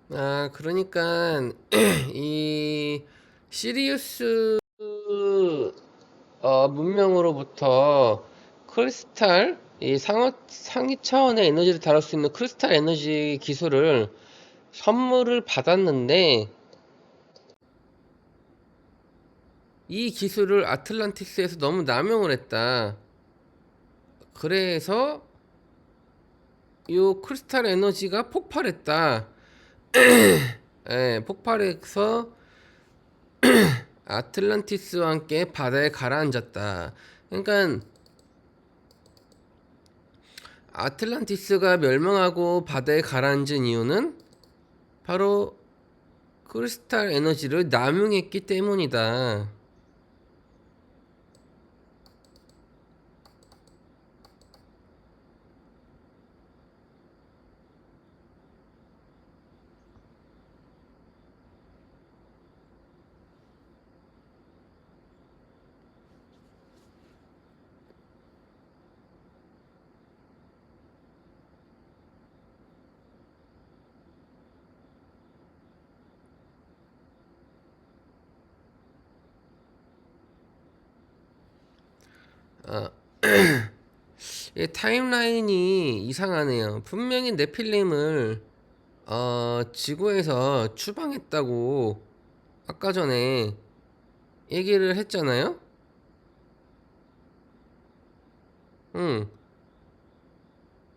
아, 그러니까 이 시리우스 문명으로부터 크리스탈 이 상위 차원의 에너지를 다룰 수 있는 크리스탈 에너지 기술을 선물을 받았는데 이 기술을 아틀란티스에서 너무 남용을 했다. 그래서 요 크리스탈 에너지가 폭발했다. 예, 폭발해서 아틀란티스와 함께 바다에 가라앉았다. 그러니까 아틀란티스가 멸망하고 바다에 가라앉은 이유는 바로 크리스탈 에너지를 남용했기 때문이다. 아, 이 타임라인이 이상하네요. 분명히 네필림을 지구에서 추방했다고 아까 전에 얘기를 했잖아요. 응.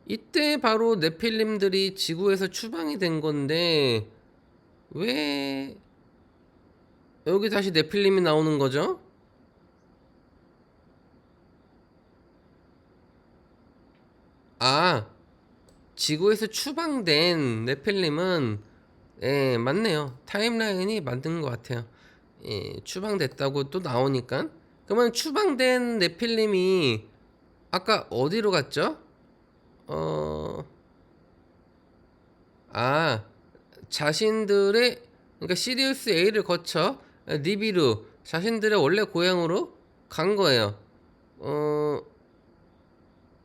이때 바로 네필림들이 지구에서 추방이 된 건데 왜 여기 다시 네필림이 나오는 거죠? 아, 지구에서 추방된 네필림은 예, 맞네요. 타임라인이 맞는 것 같아요. 예, 추방됐다고 또 나오니까. 그러면 추방된 네필림이 아까 어디로 갔죠? 어, 아, 자신들의 그러니까 시리우스 A를 거쳐 니비루 자신들의 원래 고향으로 간 거예요. 어,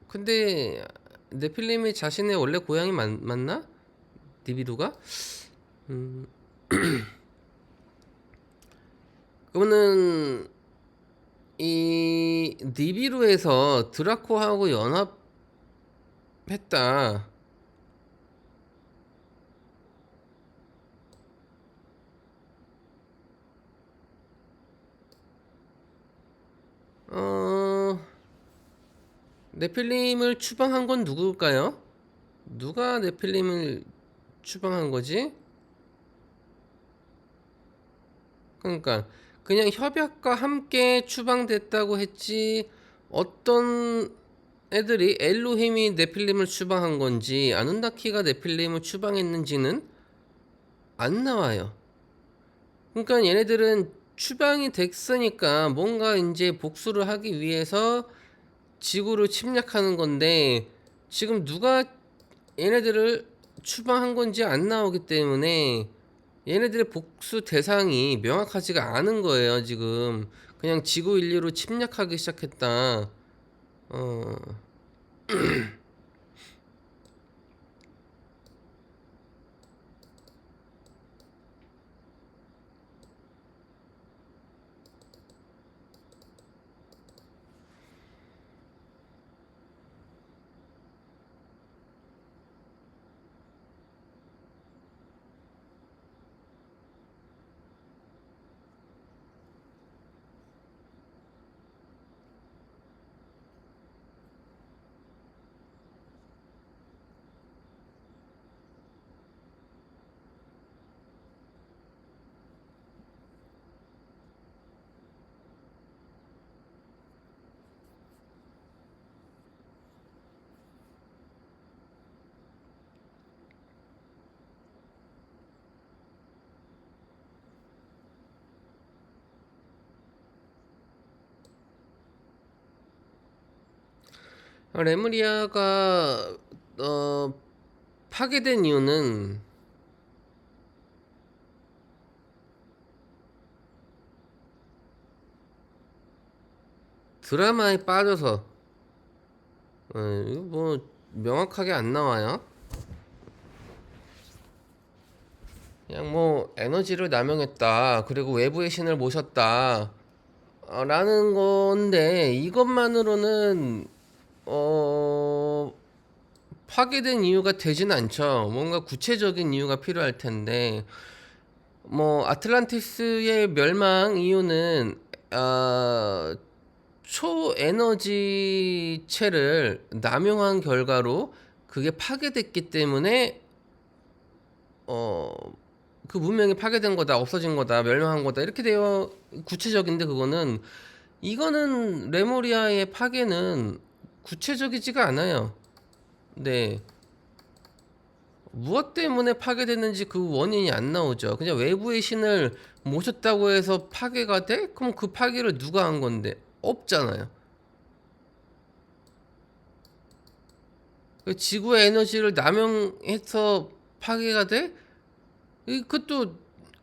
근데 네필림이 자신의 원래 고향이 맞나? 니비루가? 음, 그러면은 이 니비루에서 드라코하고 연합했다. 어, 네필림을 추방한 건 누굴까요? 누가 네필림을 추방한 거지? 그러니까 그냥 협약과 함께 추방됐다고 했지 어떤 애들이 엘로힘이 네필림을 추방한 건지 아눈다키가 네필림을 추방했는지는 안 나와요. 그러니까 얘네들은 추방이 됐으니까 뭔가 이제 복수를 하기 위해서 지구를 침략하는 건데 지금 누가 얘네들을 추방한 건지 안 나오기 때문에 얘네들의 복수 대상이 명확하지가 않은 거예요, 지금. 그냥 지구 인류로 침략하기 시작했다. 어, 레무리아가, 어, 파괴된 이유는 드라마에 빠져서, 이거 뭐, 명확하게 안 나와요. 그냥 뭐 에너지를 남용했다. 그리고 외부의 신을 모셨다. 라는 건데 이것만으로는 어 파괴된 이유가 되진 않죠. 뭔가 구체적인 이유가 필요할 텐데 뭐 아틀란티스의 멸망 이유는 초에너지체를 남용한 결과로 그게 파괴됐기 때문에 어 그 문명이 파괴된 거다, 없어진 거다, 멸망한 거다 이렇게 되어 구체적인데 이거는 레무리아의 파괴는 구체적이지가 않아요. 네. 무엇 때문에 파괴됐는지 그 원인이 안 나오죠. 그냥 외부의 신을 모셨다고 해서 파괴가 돼? 그럼 그 파괴를 누가 한 건데? 없잖아요. 그 지구의 에너지를 남용해서 파괴가 돼? 그것도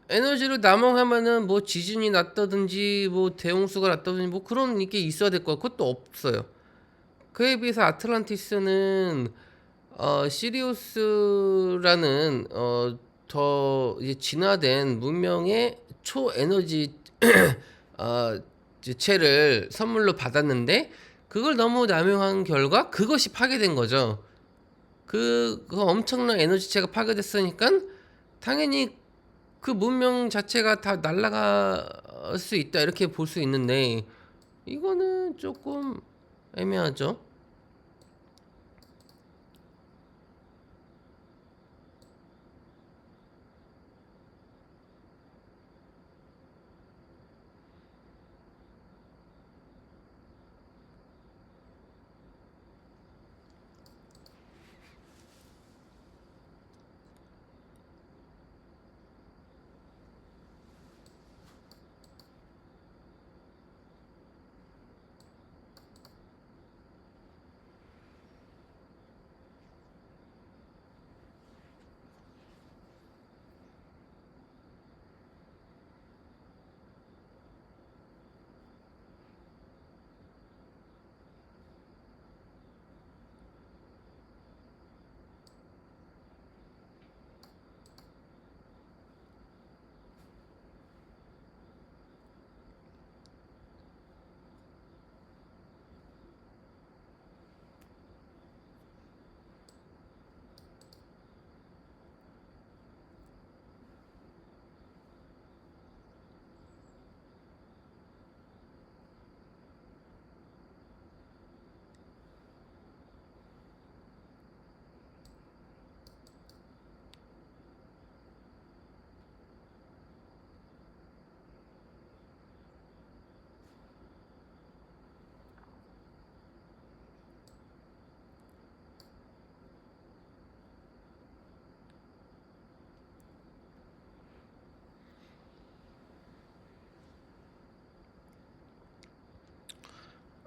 에너지를 남용하면은 뭐 지진이 났다든지 뭐 대홍수가 났다든지 뭐 그런 게 있어야 될 거야. 그것도 없어요. 그에 비해서 아틀란티스는 시리우스라는 더 이제 진화된 문명의 초에너지 체를 선물로 받았는데 그걸 너무 남용한 결과 그것이 파괴된 거죠. 그 엄청난 에너지체가 파괴됐으니까 당연히 그 문명 자체가 다 날아갈 수 있다 이렇게 볼 수 있는데 이거는 조금 애매하죠.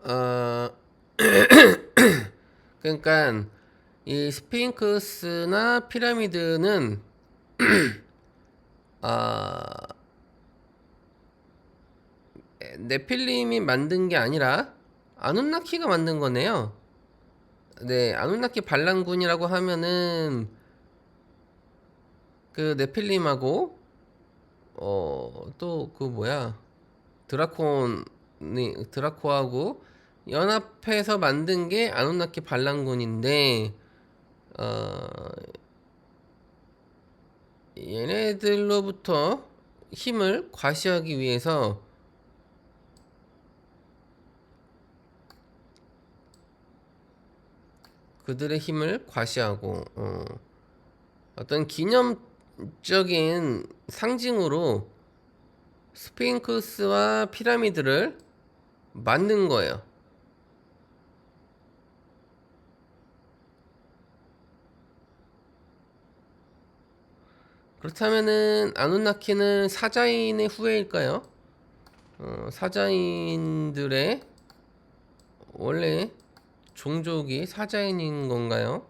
어, 그러니까 이 스핑크스나 피라미드는 아 네필림이 만든 게 아니라 아눈나키가 만든 거네요. 네, 아눈나키 반란군이라고 하면은 그 네필림하고 또 그 뭐야 드라코하고 연합해서 만든 게 아누나키 반란군인데 어, 얘네들로부터 힘을 과시하기 위해서 그들의 힘을 과시하고 어떤 기념적인 상징으로 스핑크스와 피라미드를 만든 거예요. 그렇다면은 아누나키는 사자인의 후예일까요? 사자인들의 원래 종족이 사자인인 건가요?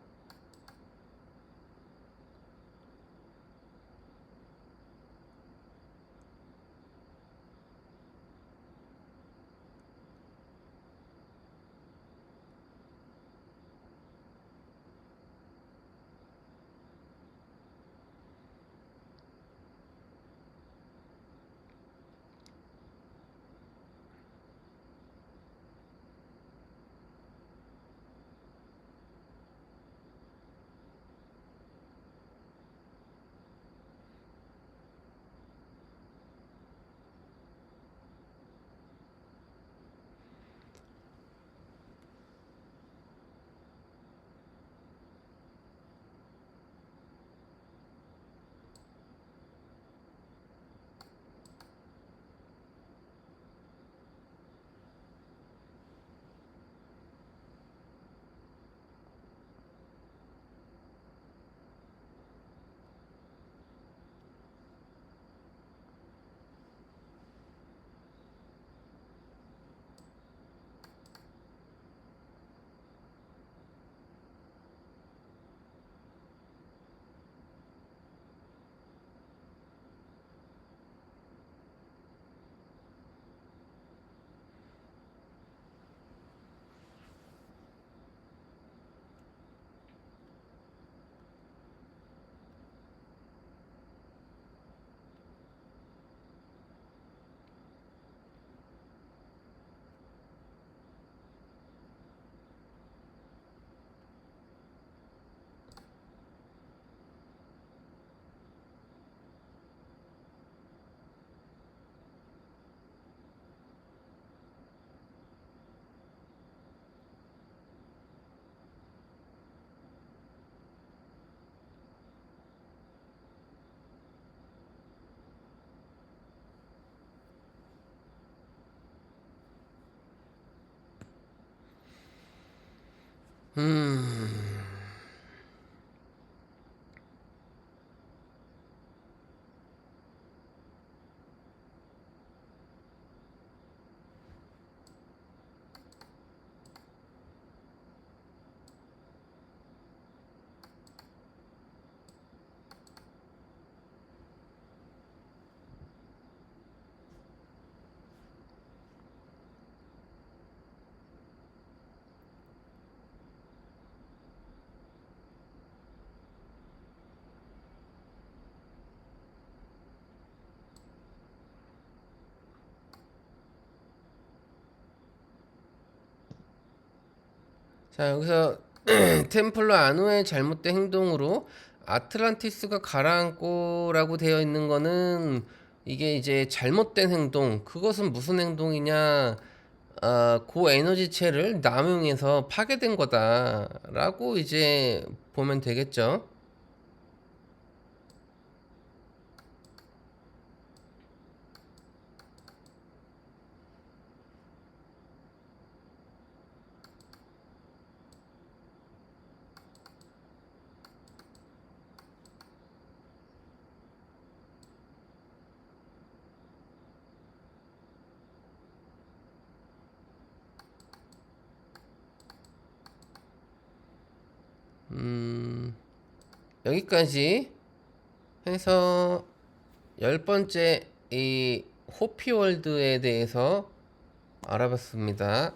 음. 자, 여기서 템플러 아누의 잘못된 행동으로 아틀란티스가 가라앉고라고 되어 있는 거는 이게 이제 잘못된 행동. 그것은 무슨 행동이냐? 고에너지체를 남용해서 파괴된 거다라고 이제 보면 되겠죠. 여기까지 해서 10번째 이 호피월드에 대해서 알아봤습니다.